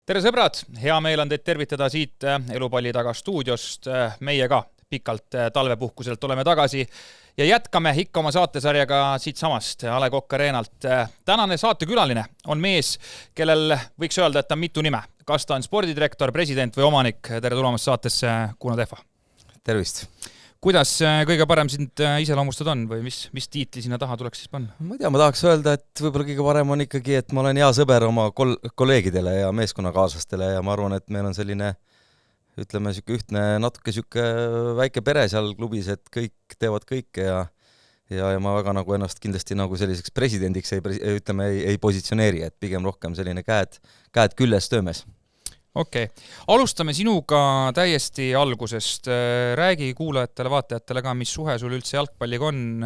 Tere sõbrad, hea meel on teid tervitada siit Elupalli taga stuudiost. Meie ka pikalt talvepuhkuselt oleme tagasi ja jätkame ikka oma saatesarjaga siit samast A. Le Coq Arenalt. Tänane saatekülaline on mees, kellel võiks öelda, et on mitu nime. Kas ta on spordidirektor, president või omanik? Tere tulemast saatesse, Kuno Tehva. Tervist. Kuidas kõige parem sind iseloomustad on või mis tiitli sinna taha tuleks siis panna? Ma ei tea, ma tahaks öelda, et võib-olla kõige parem on ikkagi, et ma olen hea sõber oma kolleegidele ja meeskonnakaaslastele ja ma arvan, et meil on selline, ütleme, ühtne natuke väike pere seal klubis, et kõik teevad kõike ja ma väga nagu ennast kindlasti nagu selliseks presidendiks ei positsioneeri, et pigem rohkem selline käed küljes töömees. Okei. Alustame sinuga täiesti algusest. Räägi kuulajatele, vaatajatele ka, mis suhe sul üldse jalgpalliga on,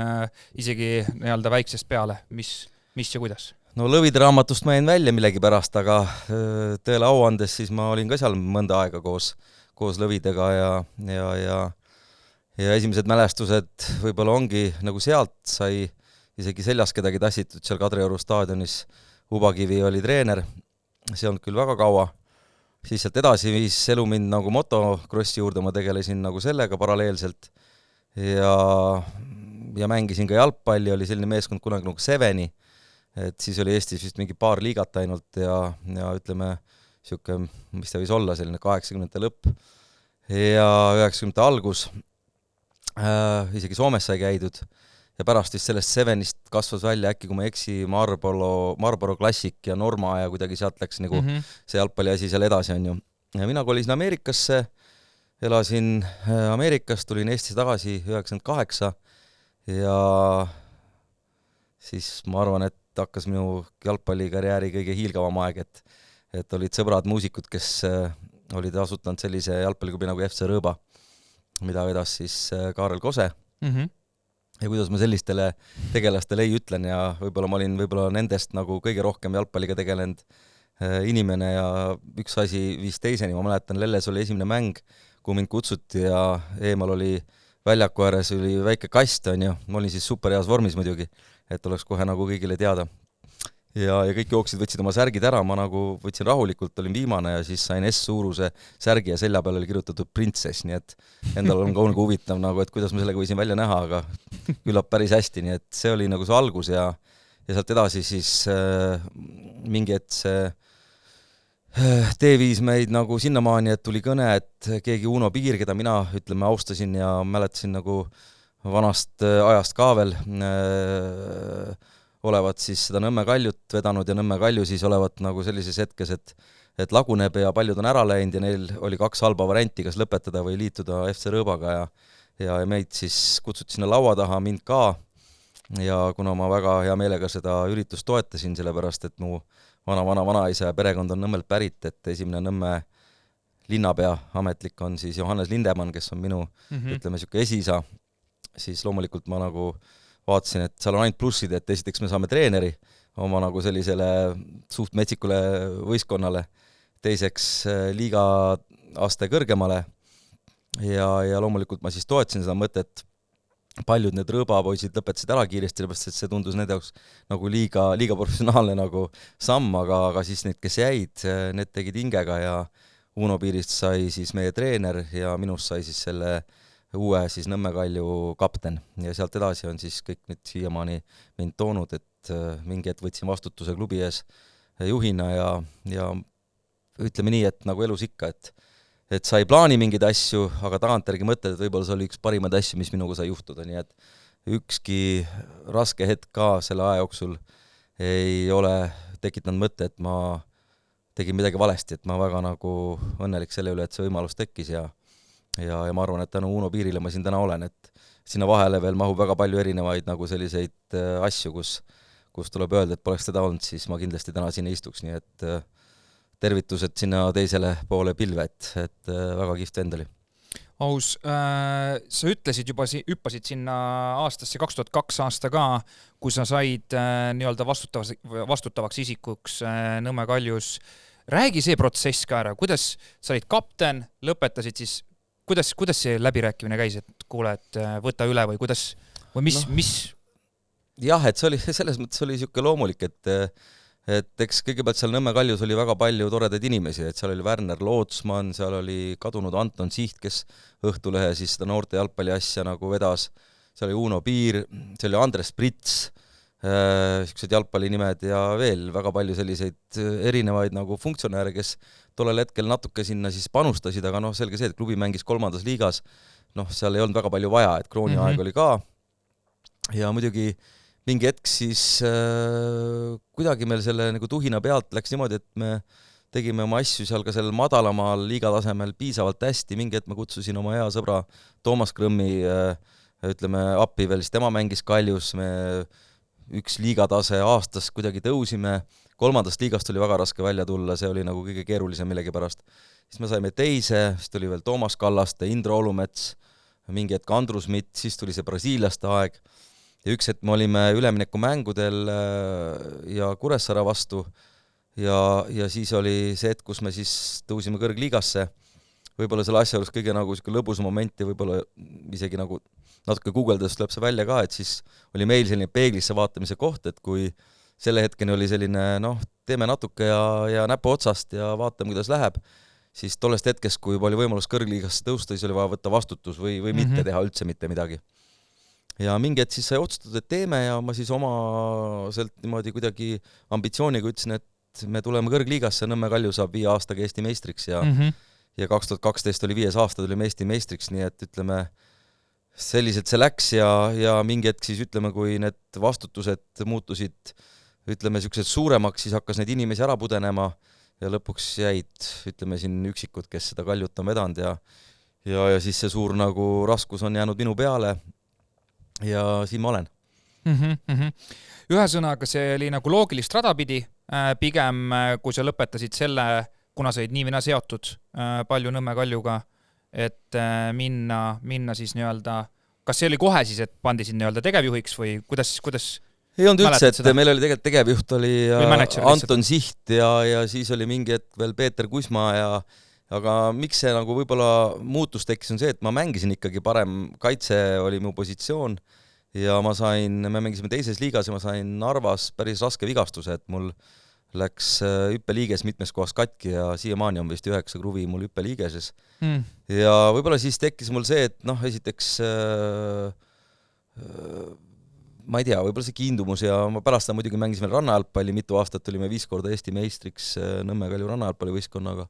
isegi nii-öelda väiksest peale. Mis ja kuidas? No Lõvide raamatust ma jäin välja millegi pärast, aga tõele au andes siis ma olin ka seal mõnda aega koos Lõvidega ja esimesed mälestused võib-olla ongi nagu sealt sai isegi seljas kedagi tassitud seal Kadrioru staadionis. Ubakivi oli treener, see on küll väga kaua. Siis sealt edasi viis elu mind nagu motokrossi juurde, ma tegelesin nagu sellega paralleelselt ja mängisin ka jalgpalli, oli selline meeskond kunagi nagu Seveni, et siis oli Eestis vist mingi paar liigat ainult ja ütleme, mis ta võis olla, selline 80. lõpp ja 90. algus, isegi Soomes sai käidud ja pärast vist sellest Sevenist kasvas välja äkki, kui ma eksi, Marlboro Classic ja Norma ja kuidagi sealt läks nagu see jalgpalli asi seal edasi on ju. Ja mina kolisin Ameerikasse, elasin Ameerikas, tulin Eestisse tagasi 98 ja siis ma arvan, et hakkas minu jalgpallikarjääri kõige hiilgavam aeg, et olid sõbrad muusikud, kes olid asutanud sellise jalgpalliklubi nagu FC Rõõba, mida vedas siis Kaarel Kose. Ja kuidas ma sellistele tegelastele ei ütlen ja võib-olla ma olin nendest nagu kõige rohkem jalgpalliga tegelenud inimene ja üks asi viis teiseni. Ma mäletan, Lelles oli esimene mäng, kui mind kutsuti ja eemal oli väljaku ääres oli väike kast, on ju. Ma olin siis super heas vormis muidugi, et oleks kohe nagu kõigile teada. Ja kõik jooksid, võtsid oma särgid ära, ma nagu võtsin rahulikult, olin viimane ja siis sain S-suuruse särgi ja selja peale oli kirjutatud Princess, nii et endal on ka huvitav, nagu, et kuidas ma sellega võisin välja näha, aga küllap päris hästi, nii et see oli nagu see algus ja sealt edasi siis mingi hetk see tee viis meid nagu sinnamaani, et tuli kõne, et keegi Uno Piir, keda mina, ütleme, austasin ja mäletasin nagu vanast ajast ka veel, olevat siis seda Nõmme Kaljut vedanud ja Nõmme Kalju siis olevat nagu sellises hetkes, et laguneb ja paljud on ära läinud ja neil oli 2 halba varianti, kas lõpetada või liituda FC Rõõbaga ja meid siis kutsuti sinna laua taha, mind ka ja kuna ma väga hea meelega seda üritust toetasin, sellepärast et mu vanaisa ja perekond on Nõmmelt pärit, et esimene Nõmme linnapea ametlik on siis Johannes Lindemann, kes on minu, ütleme, esiisa, siis loomulikult ma nagu vaatasin, et seal on ainult plussid, et esiteks me saame treeneri oma nagu sellisele suht metsikule võistkonnale, teiseks liiga aste kõrgemale ja loomulikult ma siis toetasin seda mõtet. Paljud need Rõõbapoisid lõpetasid ära kiiresti, sellepärast et see tundus nende jaoks nagu liiga professionaalne nagu samm, aga siis need, kes jäid, need tegid hingega ja Uno Piirist sai siis meie treener ja minust sai siis selle uue siis Nõmme Kalju kapten ja sealt edasi on siis kõik nüüd siiamaani mind toonud, et mingi hetk võtsin vastutuse klubi ees juhina ja ütleme nii, et nagu elus ikka, et sa ei plaani mingeid asju, aga tagantjärgi mõtled, et võib-olla see oli üks parimaid asju, mis minuga sai juhtuda, nii et ükski raske hetk ka selle aja jooksul ei ole tekitanud mõtte, et ma tegin midagi valesti, et ma väga nagu õnnelik selle üle, et see võimalus tekkis ja ma arvan, et tänu Uno Piirile ma siin täna olen, et sinna vahele veel mahub väga palju erinevaid nagu selliseid asju, kus tuleb öelda, et poleks teda olnud, siis ma kindlasti täna siin ei istuks, nii et tervitused sinna teisele poole pilve, et väga kihvt vend oli. Aus, sa ütlesid juba, hüppasid sinna aastasse 2002 aasta ka, kui sa said nii-öelda vastutavaks isikuks Nõmme Kaljus. Räägi see protsess ka ära, kuidas sa olid kapten, lõpetasid siis Kuidas see läbirääkimine käis, et kuule, et võta üle või kuidas, või mis? Jah, et see oli, selles mõttes oli siuke loomulik, et et eks kõigepealt seal Nõmme Kaljus oli väga palju toredaid inimesi, et seal oli Werner Lootsman, seal oli kadunud Anton Siht, kes Õhtulehe siis seda noorte jalgpalli asja nagu vedas, seal oli Uno Piir, seal oli Andres Prits, niisugused jalgpallinimed ja veel väga palju selliseid erinevaid nagu funktsionääre, kes tollel hetkel natuke sinna siis panustasid, aga noh, selge see, et klubi mängis 3. liigas, noh, seal ei olnud väga palju vaja, et krooni aeg oli ka ja muidugi mingi hetk siis kuidagi meil selle nagu tuhina pealt läks niimoodi, et me tegime oma asju seal ka sellel madalamal liigatasemel piisavalt hästi, mingi hetk ma kutsusin oma hea sõbra Toomas Krõmmi ütleme appi veel, siis tema mängis Kaljus, me üks liigatase aastas kuidagi tõusime, 3. liigast oli väga raske välja tulla, see oli nagu kõige keerulisem millegipärast. Siis me saime teise, siis tuli veel Toomas Kallaste, Indro Olumets, mingi hetk Andrus Mitt, siis tuli see brasiilaste aeg ja üks hetk me olime üleminekumängudel ja Kuressaare vastu ja siis oli see hetk, kus me siis tõusime kõrgliigasse. Võib-olla selle asja juures kõige nagu lõbus moment ja võib-olla isegi nagu natuke guugeldades tuleb see välja ka, et siis oli meil selline peeglisse vaatamise koht, et kui selle hetkeni oli selline teeme natuke ja näpu otsast ja vaatame, kuidas läheb, siis tollest hetkest, kui oli võimalus kõrgliigasse tõusta, siis oli vaja võtta vastutus või mitte teha üldse mitte midagi. Ja mingi hetk siis sai otsustatud, et teeme ja ma siis oma sealt niimoodi kuidagi ambitsiooniga ütlesin, et me tuleme kõrgliigasse, Nõmme Kalju saab 5 aastaga Eesti meistriks ja 2012 oli 5 aasta, tulime Eesti meistriks, nii et ütleme, selliselt see läks ja mingi hetk siis ütleme, kui need vastutused muutusid ütleme niisugused suuremaks, siis hakkas neid inimesi ära pudenema ja lõpuks jäid, ütleme siin üksikud, kes seda Kaljut on vedanud ja siis see suur nagu raskus on jäänud minu peale ja siin ma olen. Ühesõnaga, see oli nagu loogilist rada pidi, pigem kui sa lõpetasid selle, kuna sa olid nii mina seotud palju Nõmme Kaljuga, et minna siis nii-öelda, kas see oli kohe siis, et pandi siin nii-öelda tegevjuhiks või kuidas ei olnud üldse, et meil oli tegelikult tegevjuht oli Anton Siht ja siis oli mingi hetk veel Peeter Kusma aga miks see nagu võib-olla muutus tekkis on see, et ma mängisin ikkagi parem, kaitse oli mu positsioon ja me mängisime teises liigas ja ma sain Narvas päris raske vigastuse, et mul läks hüppeliiges mitmes kohas katki ja siiamaani on vist 9 kruvi mul hüppeliigeses. Ja võib-olla siis tekkis mul see, et esiteks ma ei tea, võib-olla see kiindumus ja ma pärast seda muidugi mängisime rannajalgpalli, mitu aastat tulime 5 korda Eesti meistriks Nõmme Kalju rannajalgpallivõistkonnaga.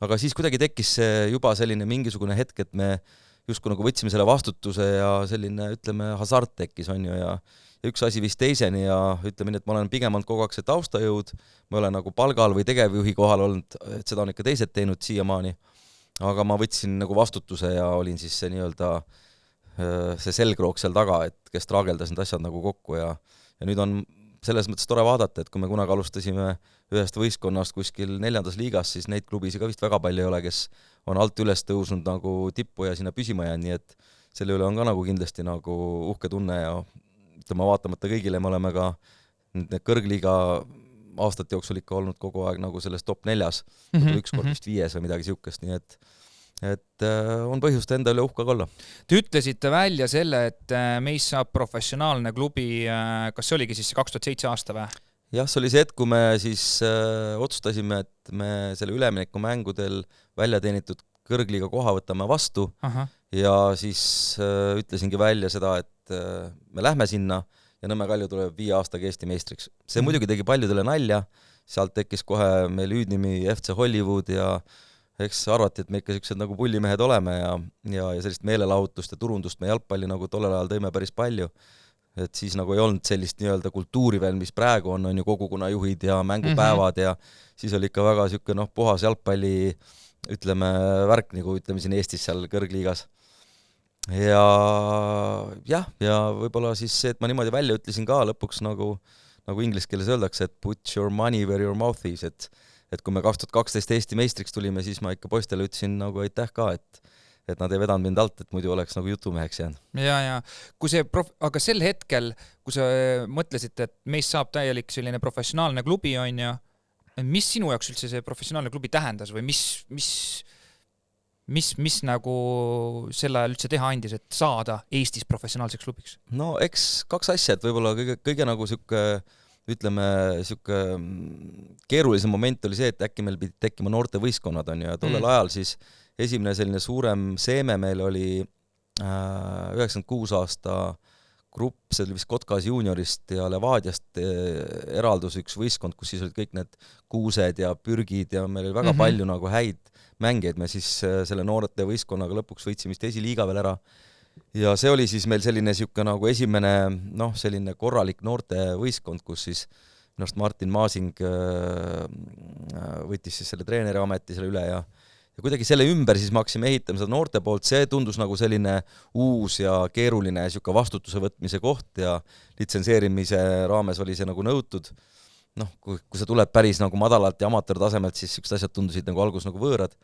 Aga siis kuidagi tekkis see juba selline mingisugune hetk, et me justkui nagu võtsime selle vastutuse ja selline, ütleme, hasart tekkis, on ju, ja üks asi vist teiseni ja ütleme nii, et ma olen pigem olnud kogu aeg see taustajõud, ma olen nagu palgal või tegevjuhi kohal olnud, et seda on ikka teised teinud siiamaani, aga ma võtsin nagu vastutuse ja olin siis see nii-öelda see selgroog seal taga, et kes traageldas need asjad nagu kokku ja nüüd on selles mõttes tore vaadata, et kui me kunagi alustasime ühest võistkonnast kuskil 4. liigas, siis neid klubisi ka vist väga palju ei ole, kes on alt üles tõusnud nagu tippu ja sinna püsima jäänud, nii et selle üle on ka nagu kindlasti nagu uhke tunne ja ütleme, vaatamata kõigile me oleme ka need kõrgliiga aastate jooksul ikka olnud kogu aeg nagu selles top 4-s, ükskord vist 5 või midagi siukest, nii et on põhjust enda üle uhke olla. Te ütlesite välja selle, et meist saab professionaalne klubi, kas see oligi siis 2007 aasta või? Jah, see oli see hetk, kui me siis otsustasime, et me selle üleminekumängudel välja teenitud kõrgliiga koha võtame vastu. Ja siis ütlesingi välja seda, et me lähme sinna ja Nõmme Kalju tuleb 5 aastaga Eesti meistriks. See muidugi tegi paljudele nalja, sealt tekkis kohe meil hüüdnimi FC Hollywood ja eks arvati, et me ikka sellised nagu pullimehed oleme ja sellist meelelahutust ja turundust me jalgpalli nagu tollel ajal tõime päris palju. Et siis nagu ei olnud sellist nii-öelda kultuuri veel, mis praegu on ju kogukonnajuhid ja mängupäevad ja siis oli ikka väga siuke puhas jalgpalli, ütleme, värk, nagu ütleme siin Eestis seal kõrgliigas. Ja võib-olla siis see, et ma niimoodi välja ütlesin ka lõpuks nagu inglise keeles öeldakse, et put your money where your mouth is, et kui me 2012 Eesti meistriks tulime, siis ma ikka poistele ütlesin nagu aitäh ka, et nad ei vedanud mind alt, et muidu oleks nagu jutumeheks jäänud. Ja kui see aga sel hetkel, kui sa mõtlesid, et meist saab täielik selline professionaalne klubi on ja mis sinu jaoks üldse see professionaalne klubi tähendas või mis nagu selle ajal üldse teha andis, et saada Eestis professionaalseks klubiks? No eks 2 asja, et võib-olla kõige nagu siuke ütleme, sihuke keerulisem moment oli see, et äkki meil pidi tekkima noortevõistkonnad, on ju, ja tollel ajal siis esimene selline suurem seeme meil oli 96 aasta grupp, see oli vist Kotkas juuniorist ja Levadiast eraldus üks võistkond, kus siis olid kõik need kuused ja pürgid ja meil oli väga palju nagu häid mängijaid, me siis selle noorte võistkonnaga lõpuks võitsime vist esiliiga veel ära. Ja see oli siis meil selline sihuke nagu esimene, selline korralik noortevõistkond, kus siis minu arust Martin Maasing võttis siis selle treeneri ameti selle üle ja kuidagi selle ümber siis me hakkasime ehitama seda noorte poolt, see tundus nagu selline uus ja keeruline sihuke vastutuse võtmise koht ja litsenseerimise raames oli see nagu nõutud. Kui see tuleb päris nagu madalalt ja amatöörtasemelt, siis siuksed asjad tundusid nagu algus nagu võõrad.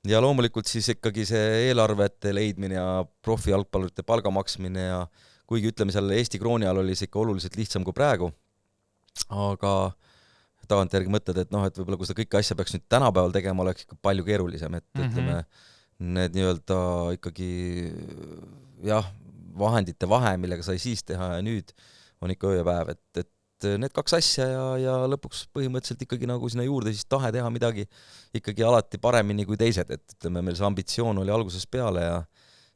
Ja loomulikult siis ikkagi see eelarvete leidmine ja profijalgpallurite palga maksmine ja kuigi ütleme seal Eesti krooni all oli see ikka oluliselt lihtsam kui praegu, aga tagantjärgi mõtled, et et võib-olla kui seda kõike asja peaks nüüd tänapäeval tegema, oleks ikka palju keerulisem, et ütleme, need nii-öelda ikkagi vahendite vahe, millega sai siis teha ja nüüd on ikka öö ja päev, et need kaks asja ja lõpuks põhimõtteliselt ikkagi nagu sinna juurde siis tahe teha midagi ikkagi alati paremini kui teised, et ütleme, meil see ambitsioon oli algusest peale ja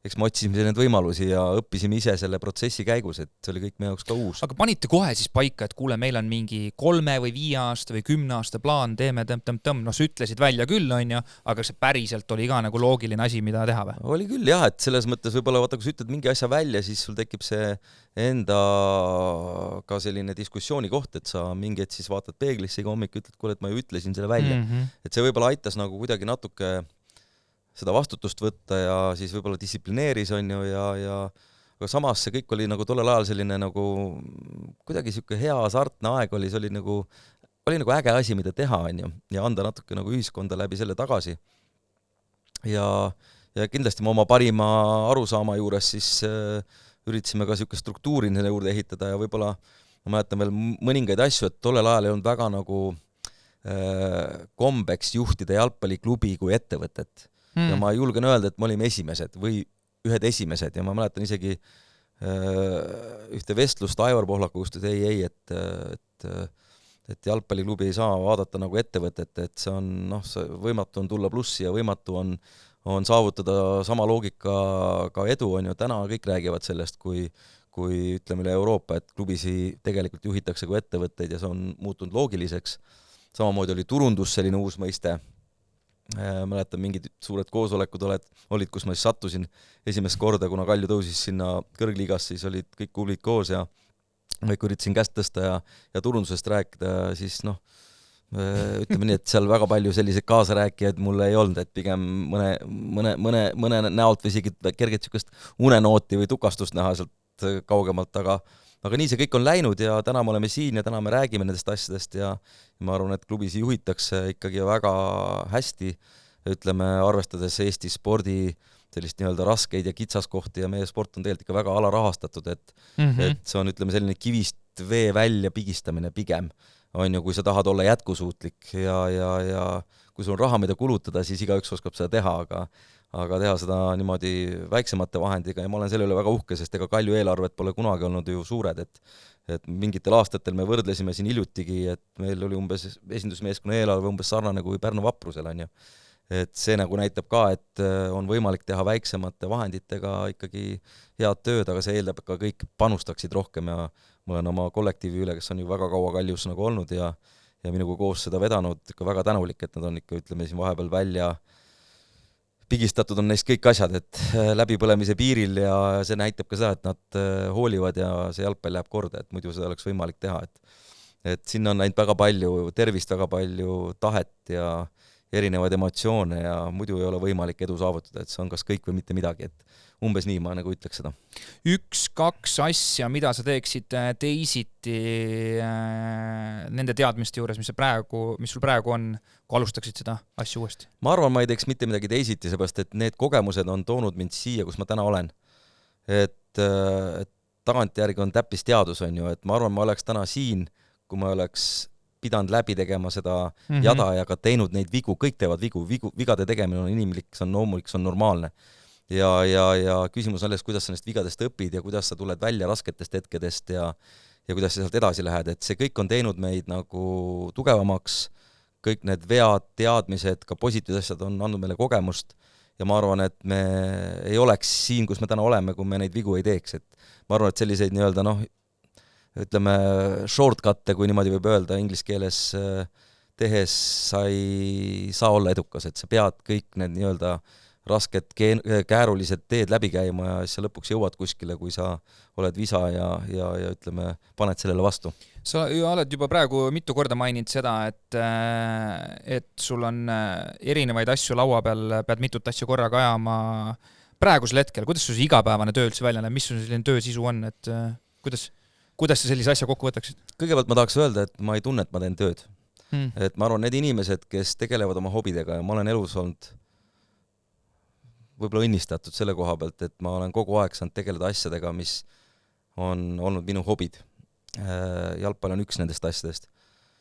eks me otsisime need võimalusi ja õppisime ise selle protsessi käigus, et see oli kõik meie jaoks ka uus. Aga panite kohe siis paika, et kuule, meil on mingi 3 või 5 aasta või 10 aasta plaan, teeme tõmm-tõmm-tõmm, sa ütlesid välja küll, on ju, aga see päriselt oli ka nagu loogiline asi, mida teha või? Oli küll jah, et selles mõttes võib-olla vaata, kui sa ütled mingi asja välja, siis sul tekib see enda ka selline diskussiooni koht, et sa mingi hetk siis vaatad peeglisse iga hommik, ütled, kuule, et ma ju ütlesin selle välja. Et see võib-olla aitas nagu kuidagi natuke seda vastutust võtta ja siis võib-olla distsiplineeris, on ju, aga samas see kõik oli nagu tollel ajal selline nagu kuidagi sihuke hea asartne aeg oli, see oli nagu äge asi, mida teha, on ju, ja anda natuke nagu ühiskonda läbi selle tagasi. Ja kindlasti ma oma parima arusaama juures siis üritasime ka sihuke struktuuri nende juurde ehitada ja võib-olla ma mäletan veel mõningaid asju, et tollel ajal ei olnud väga nagu kombeks juhtida jalgpalliklubi kui ettevõtet. Ja ma julgen öelda, et me olime esimesed või ühed esimesed ja ma mäletan isegi ühte vestlust Aivar Pohlaku, kus ei, et jalgpalliklubi ei saa vaadata nagu ettevõtet, et see on, võimatu on tulla plussi ja võimatu on saavutada sama loogika ka edu, on ju, täna kõik räägivad sellest, kui ütleme üle Euroopa, et klubisi tegelikult juhitakse kui ettevõtteid ja see on muutunud loogiliseks. Samamoodi oli turundus selline uus mõiste. Mäletan, mingid suured koosolekud olid, kus ma siis sattusin esimest korda, kuna Kalju tõusis sinna kõrgliigas, siis olid kõik kuulid koos ja ma ikka üritasin käest tõsta ja turundusest rääkida, siis ütleme nii, et seal väga palju selliseid kaasarääkijaid mul ei olnud, et pigem mõne näolt või isegi kerget sükest unenooti või tukastust näha sealt kaugemalt, aga nii see kõik on läinud ja täna me oleme siin ja täna me räägime nendest asjadest ja ma arvan, et klubisi juhitakse ikkagi väga hästi, ütleme, arvestades Eesti spordi sellist nii-öelda raskeid ja kitsaskohti ja meie sport on tegelikult ikka väga alarahastatud, et see on, ütleme, selline kivist vee välja pigistamine pigem, on ju, kui sa tahad olla jätkusuutlik ja kui sul on raha, mida kulutada, siis igaüks oskab seda teha, aga teha seda niimoodi väiksemate vahendiga ja ma olen selle üle väga uhke, sest ega Kalju eelarved pole kunagi olnud ju suured, et mingitel aastatel me võrdlesime siin hiljutigi, et meil oli umbes esindusmeeskonna eelarve umbes sarnane kui Pärnu Vaprusel, on ju. Et see nagu näitab ka, et on võimalik teha väiksemate vahenditega ikkagi head tööd, aga see eeldab, et ka kõik panustaksid rohkem ja ma olen oma kollektiivi üle, kes on ju väga kaua Kaljus nagu olnud ja minuga koos seda vedanud, ikka väga tänulik, et nad on ikka, ütleme siin vahepeal välja pigistatud on neist kõik asjad, et läbipõlemise piiril ja see näitab ka seda, et nad hoolivad ja see jalgpall läheb korda, et muidu seda oleks võimalik teha, et sinna on läinud väga palju tervist, väga palju tahet ja erinevaid emotsioone ja muidu ei ole võimalik edu saavutada, et see on kas kõik või mitte midagi, et umbes nii ma nagu ütleks seda. 1-2 asja, mida sa teeksid teisiti nende teadmiste juures, mis sul praegu on, kui alustaksid seda asja uuesti? Ma arvan, ma ei teeks mitte midagi teisiti, seepärast et need kogemused on toonud mind siia, kus ma täna olen. Et tagantjärgi on täppisteadus, on ju, et ma arvan, ma oleks täna siin, kui ma oleks pidanud läbi tegema seda jada ja ka teinud neid vigu, kõik teevad vigade tegemine on inimlik, see on loomulik, see on normaalne. Ja küsimus on selles, kuidas sa nendest vigadest õpid ja kuidas sa tuled välja rasketest hetkedest ja ja kuidas sa sealt edasi lähed, et see kõik on teinud meid nagu tugevamaks, kõik need vead, teadmised, ka positiivsed asjad on andnud meile kogemust ja ma arvan, et me ei oleks siin, kus me täna oleme, kui me neid vigu ei teeks, et ma arvan, et selliseid nii-öelda ütleme shortcut'e, kui niimoodi võib öelda inglise keeles, tehes sa ei saa olla edukas, et sa pead kõik need nii-öelda rasked, käärulised teed läbi käima ja siis sa lõpuks jõuad kuskile, kui sa oled visa ja ütleme, paned sellele vastu. Sa ju oled juba praegu mitu korda maininud seda, et sul on erinevaid asju laua peal, pead mitut asju korraga ajama praegusel hetkel. Kuidas sul see igapäevane töö üldse välja näeb? Mis sul selline töö sisu on? Et kuidas sa sellise asja kokku võtaksid? Kõigepealt ma tahaks öelda, et ma ei tunne, et ma teen tööd. Et ma arvan, need inimesed, kes tegelevad oma hobidega ja ma olen elus olnud võib-olla õnnistatud selle koha pealt, et ma olen kogu aeg saanud tegeleda asjadega, mis on olnud minu hobid. Jalgpall on üks nendest asjadest.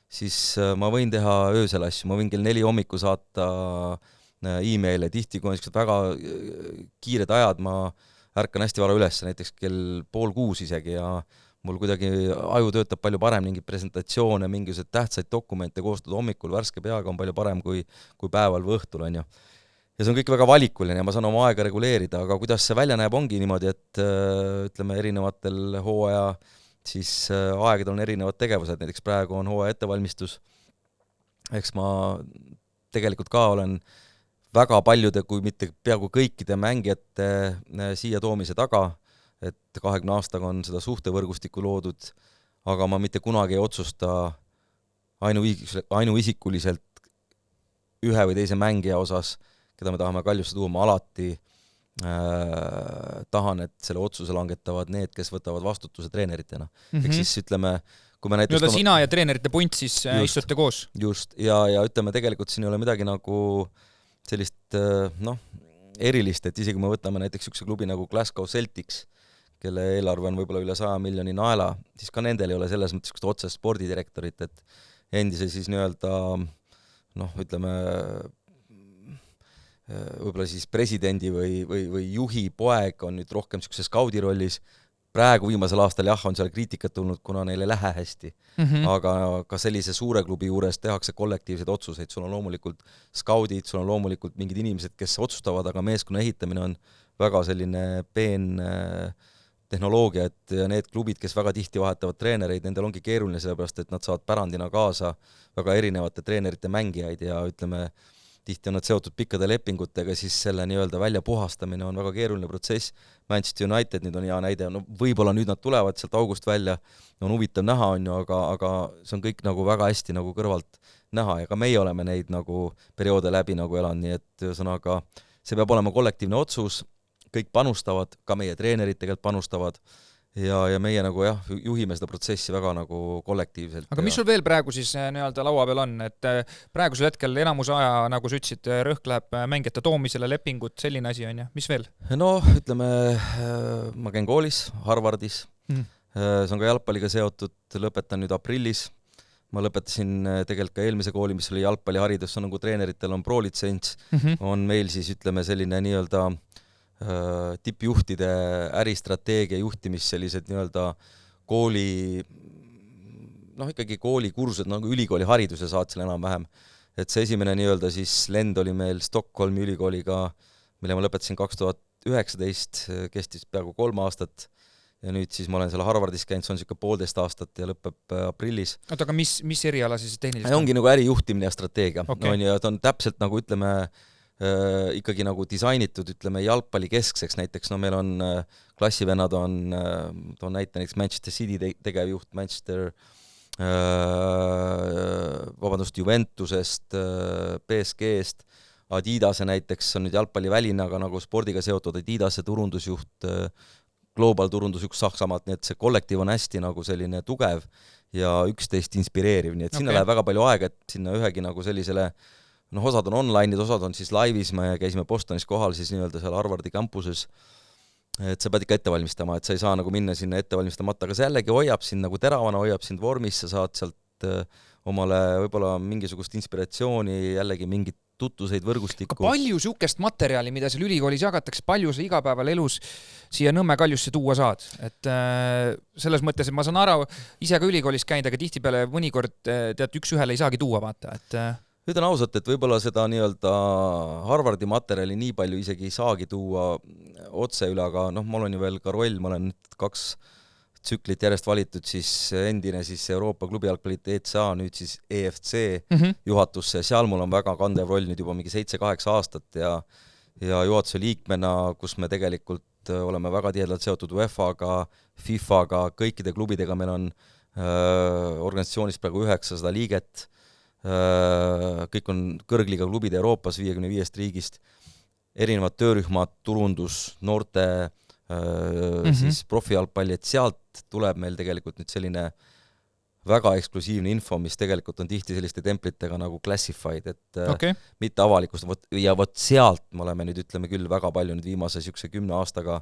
Siis ma võin teha öösel asju, ma võin kell 4 hommiku saata e-maile, tihti kui on väga kiired ajad, ma ärkan hästi vara üles, näiteks kell 5:30 isegi ja mul kuidagi aju töötab palju parem, mingid presentatsioone, mingisugused tähtsaid dokumente koostada hommikul värske peaga on palju parem kui päeval või õhtul, on ju. Ja see on kõik väga valikuline ja ma saan oma aega reguleerida, aga kuidas see välja näeb, ongi niimoodi, et ütleme erinevatel hooaja siis aegadel on erinevad tegevused, näiteks praegu on hooaja ettevalmistus, eks ma tegelikult ka olen väga paljude, kui mitte peaaegu kõikide mängijate siia toomise taga, et 20 aastaga on seda suhtevõrgustikku loodud, aga ma mitte kunagi ei otsusta ainuisikuliselt ühe või teise mängija osas, keda me tahame Kaljusse tuua, ma alati tahan, et selle otsuse langetavad need, kes võtavad vastutuse treeneritena. Ehk siis ütleme, kui me näiteks... Sina ja treenerite punt siis istute koos? Just, ja ütleme, tegelikult siin ei ole midagi nagu sellist erilist, et isegi me võtame näiteks üks klubi nagu Glasgow Celtics, kelle eelarve on võib-olla üle 100 miljoni naela, siis ka nendel ei ole selles mõttes otsest spordidirektorit, et endise siis nii-öelda ütleme võib-olla siis presidendi või juhi poeg on nüüd rohkem niisuguse skaudi rollis. Praegu viimasel aastal on seal kriitikat tulnud, kuna neil ei lähe hästi. Aga ka sellise suure klubi juures tehakse kollektiivseid otsuseid. Sul on loomulikult skaudid, sul on loomulikult mingid inimesed, kes otsustavad, aga meeskonna ehitamine on väga selline peen tehnoloogia, et need klubid, kes väga tihti vahetavad treenereid, nendel ongi keeruline sellepärast, et nad saavad pärandina kaasa väga erinevate treenerite mängijaid ja ütleme, tihti on nad seotud pikkade lepingutega, siis selle nii-öelda välja puhastamine on väga keeruline protsess. Manchester United nüüd on hea näide, võib-olla nüüd nad tulevad sealt august välja, on huvitav näha, on ju, aga see on kõik nagu väga hästi nagu kõrvalt näha ja ka meie oleme neid nagu perioode läbi nagu elanud, nii et ühesõnaga see peab olema kollektiivne otsus, kõik panustavad, ka meie treenerid tegelikult panustavad ja meie nagu juhime seda protsessi väga nagu kollektiivselt. Aga mis sul veel praegu siis nii-öelda laua peal on, et praegusel hetkel enamus aja, nagu sa ütlesid, rõhk läheb mängijate toomisele, lepingut, selline asi on ja mis veel? Ütleme, ma käin koolis, Harvardis, see on ka jalgpalliga seotud, lõpetan nüüd aprillis, ma lõpetasin tegelikult ka eelmise kooli, mis oli jalgpalliharidus, nagu treeneritel on pro-litsents, on meil siis ütleme selline nii-öelda tippjuhtide äristrateegia juhtimis sellised nii-öelda kooli, ikkagi koolikursused nagu ülikooli hariduse saad seal enam-vähem. Et see esimene nii-öelda siis lend oli meil Stockholmi ülikooliga, mille ma lõpetasin 2019, kestis peaaegu 3 aastat ja nüüd siis ma olen seal Harvardis käinud, see on siuke 1,5 aastat ja lõpeb aprillis. Aga mis eriala siis tehniliselt? Ongi nagu ärijuhtimine ja strateegia. Okay. Ja ta on täpselt nagu ütleme ikkagi nagu disainitud, ütleme, jalgpalli keskseks, näiteks meil on klassivennad on näite näiteks Manchester City tegevjuht, Juventusest, PSG-st, Adidase näiteks on nüüd jalgpalliväline, aga nagu spordiga seotud Adidase turundusjuht, Global turundusjuht Saksamaalt, nii et see kollektiiv on hästi nagu selline tugev ja üksteist inspireeriv, nii et sinna läheb väga palju aega, et sinna ühegi nagu sellisele osad on online'id, osad on siis laivis, me käisime Bostonis kohal siis nii-öelda seal Harvardi campuses, et sa pead ikka ette valmistama, et sa ei saa nagu minna sinna ette valmistamata, aga see jällegi hoiab sind nagu teravana, hoiab sind vormis, sa saad sealt omale võib-olla mingisugust inspiratsiooni, jällegi mingit tuttuseid Ka võrgustikku. palju sihukest materjali, mida seal ülikoolis jagatakse, palju sa igapäeval elus siia Nõmme Kaljusse tuua saad? Et selles mõttes, et ma saan aru, ise ka ülikoolis käinud, aga tihtipeale mõnikord tead üks ühele ei saagi tuua, vaata. Ütlen ausalt, et võib-olla seda nii-öelda Harvardi materjali nii palju isegi ei saagi tuua otse üle, aga noh, ma olen ju veel ka roll, ma olen nüüd 2 tsüklit järjest valitud siis endine siis Euroopa klubijalgpallite ECA, nüüd siis EFC juhatusse, seal mul on väga kandev roll nüüd juba mingi 7-8 aastat ja juhatuse liikmena, kus me tegelikult oleme väga tihedalt seotud UEFA-ga, FIFA-ga, kõikide klubidega, meil on organisatsioonis praegu 900 liiget, kõik on kõrgliiga klubid Euroopas 55 riigist, erinevad töörühmad, turundus, noorte siis profijalgpalli, et sealt tuleb meil tegelikult nüüd selline väga eksklusiivne info, mis tegelikult on tihti selliste templitega nagu classified, et mitte avalikust, ja vot sealt me oleme nüüd, ütleme küll, väga palju nüüd viimase 10 aastaga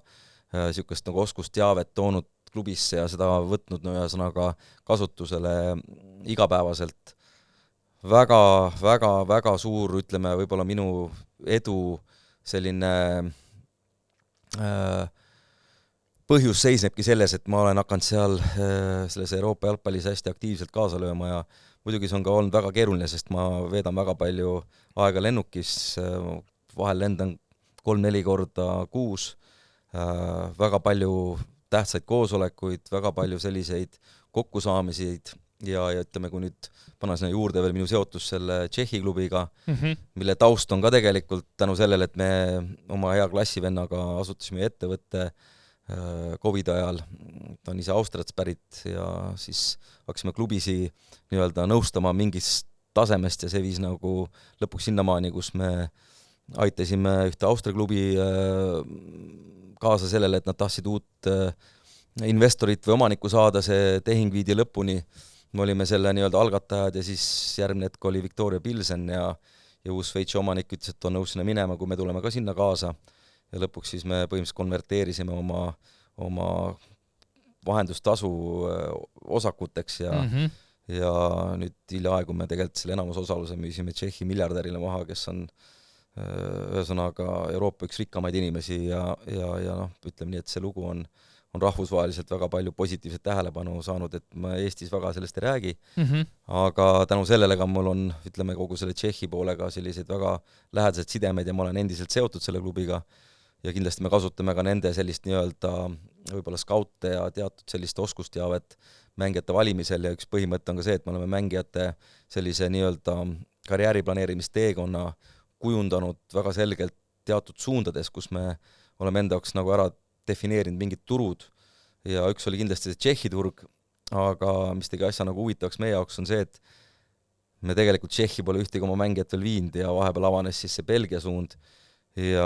sihukest nagu oskusteavet toonud klubisse ja seda võtnud ühesõnaga kasutusele igapäevaselt. Väga suur, ütleme, võib-olla minu edu selline põhjus seisnebki selles, et ma olen hakanud seal selles Euroopa jalgpallis hästi aktiivselt kaasa lööma ja muidugi see on ka olnud väga keeruline, sest ma veedan väga palju aega lennukis, vahel lendan 3-4 korda kuus, väga palju tähtsaid koosolekuid, väga palju selliseid kokkusaamisiid ja ütleme, kui nüüd panna sinna juurde veel minu seotus selle Tšehhi klubiga, mille taust on ka tegelikult tänu sellele, et me oma hea klassivennaga asutasime ettevõtte COVID ajal, ta on ise Austriast pärit ja siis hakkasime klubisi nii-öelda nõustama mingist tasemest ja see viis nagu lõpuks sinnamaani, kus me aitasime ühte Austria klubi kaasa sellele, et nad tahtsid uut investorit või omanikku saada, see tehing viidi lõpuni, me olime selle nii-öelda algatajad ja siis järgmine hetk oli Victoria Pilsen ja uus Šveitsi omanik ütles, et on nõus sinna minema, kui me tuleme ka sinna kaasa. Ja lõpuks siis me põhimõtteliselt konverteerisime oma vahendustasu osakuteks ja nüüd hiljaaegu me tegelikult selle enamusosaluse müüsime Tšehhi miljardärile maha, kes on ühesõnaga Euroopa üks rikkamaid inimesi ja noh, ütleme nii, et see lugu on rahvusvaheliselt väga palju positiivset tähelepanu saanud, et ma Eestis väga sellest ei räägi, aga tänu sellele ka mul on, ütleme, kogu selle Tšehhi poolega selliseid väga lähedased sidemed ja ma olen endiselt seotud selle klubiga ja kindlasti me kasutame ka nende sellist nii-öelda võib-olla skaute ja teatud sellist oskusteavet mängijate valimisel ja üks põhimõte on ka see, et me oleme mängijate sellise nii-öelda karjääriplaneerimisteekonna kujundanud väga selgelt teatud suundades, kus me oleme enda jaoks nagu ära defineerinud mingid turud ja üks oli kindlasti see Tšehhi turg, aga mis tegi asja nagu huvitavaks meie jaoks on see, et me tegelikult Tšehhi pole ühtegi oma mängijat veel viinud ja vahepeal avanes siis see Belgia suund ja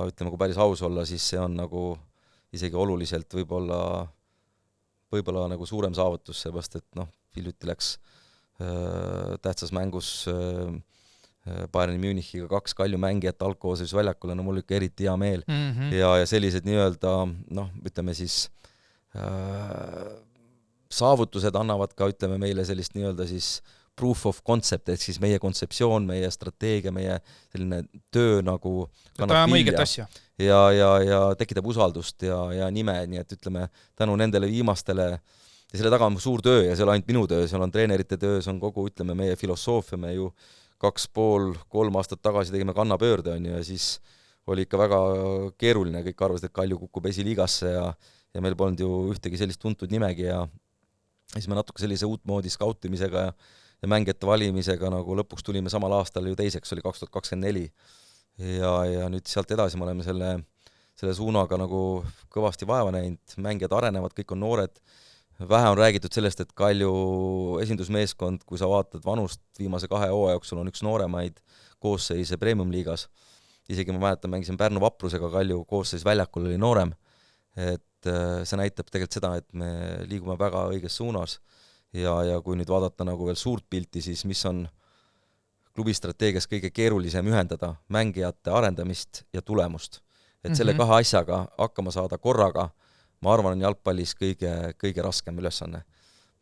ütleme, kui päris aus olla, siis see on nagu isegi oluliselt võib-olla nagu suurem saavutus, seepärast et noh, hiljuti läks tähtsas mängus Bayern Münchiga 2 Kalju mängijat algkoosseisus väljakule, no mul ikka eriti hea meel ja sellised nii-öelda noh, ütleme siis saavutused annavad ka, ütleme meile sellist nii-öelda siis proof of concept, et siis meie kontseptsioon, meie strateegia, meie selline töö nagu kannab vilja ja tekitab usaldust ja nime, nii et ütleme, tänu nendele viimastele ja selle taga on suur töö ja see on ainult minu töö, seal on treenerite töö, see on kogu, ütleme, meie filosoofia, me ju 2,5-3 aastat tagasi tegime kannapöörde, on ju, ja siis oli ikka väga keeruline, kõik arvasid, et Kalju kukub esiliigasse ja meil polnud ju ühtegi sellist tuntud nimegi ja siis me natuke sellise uutmoodi skautimisega ja mängijate valimisega nagu lõpuks tulime samal aastal ju teiseks, oli 2024 ja nüüd sealt edasi me oleme selle suunaga nagu kõvasti vaeva näinud, mängijad arenevad, kõik on noored, vähe on räägitud sellest, et Kalju esindusmeeskond, kui sa vaatad vanust, viimase 2 hooaja jooksul on üks nooremaid koosseise Premium-liigas, isegi ma mäletan, mängisin Pärnu Vaprusega, Kalju koosseis väljakul oli noorem, et see näitab tegelikult seda, et me liigume väga õiges suunas ja kui nüüd vaadata nagu veel suurt pilti, siis mis on klubi strateegias kõige keerulisem ühendada, mängijate arendamist ja tulemust. Et selle 2 asjaga hakkama saada korraga, ma arvan, on jalgpallis kõige raskem ülesanne.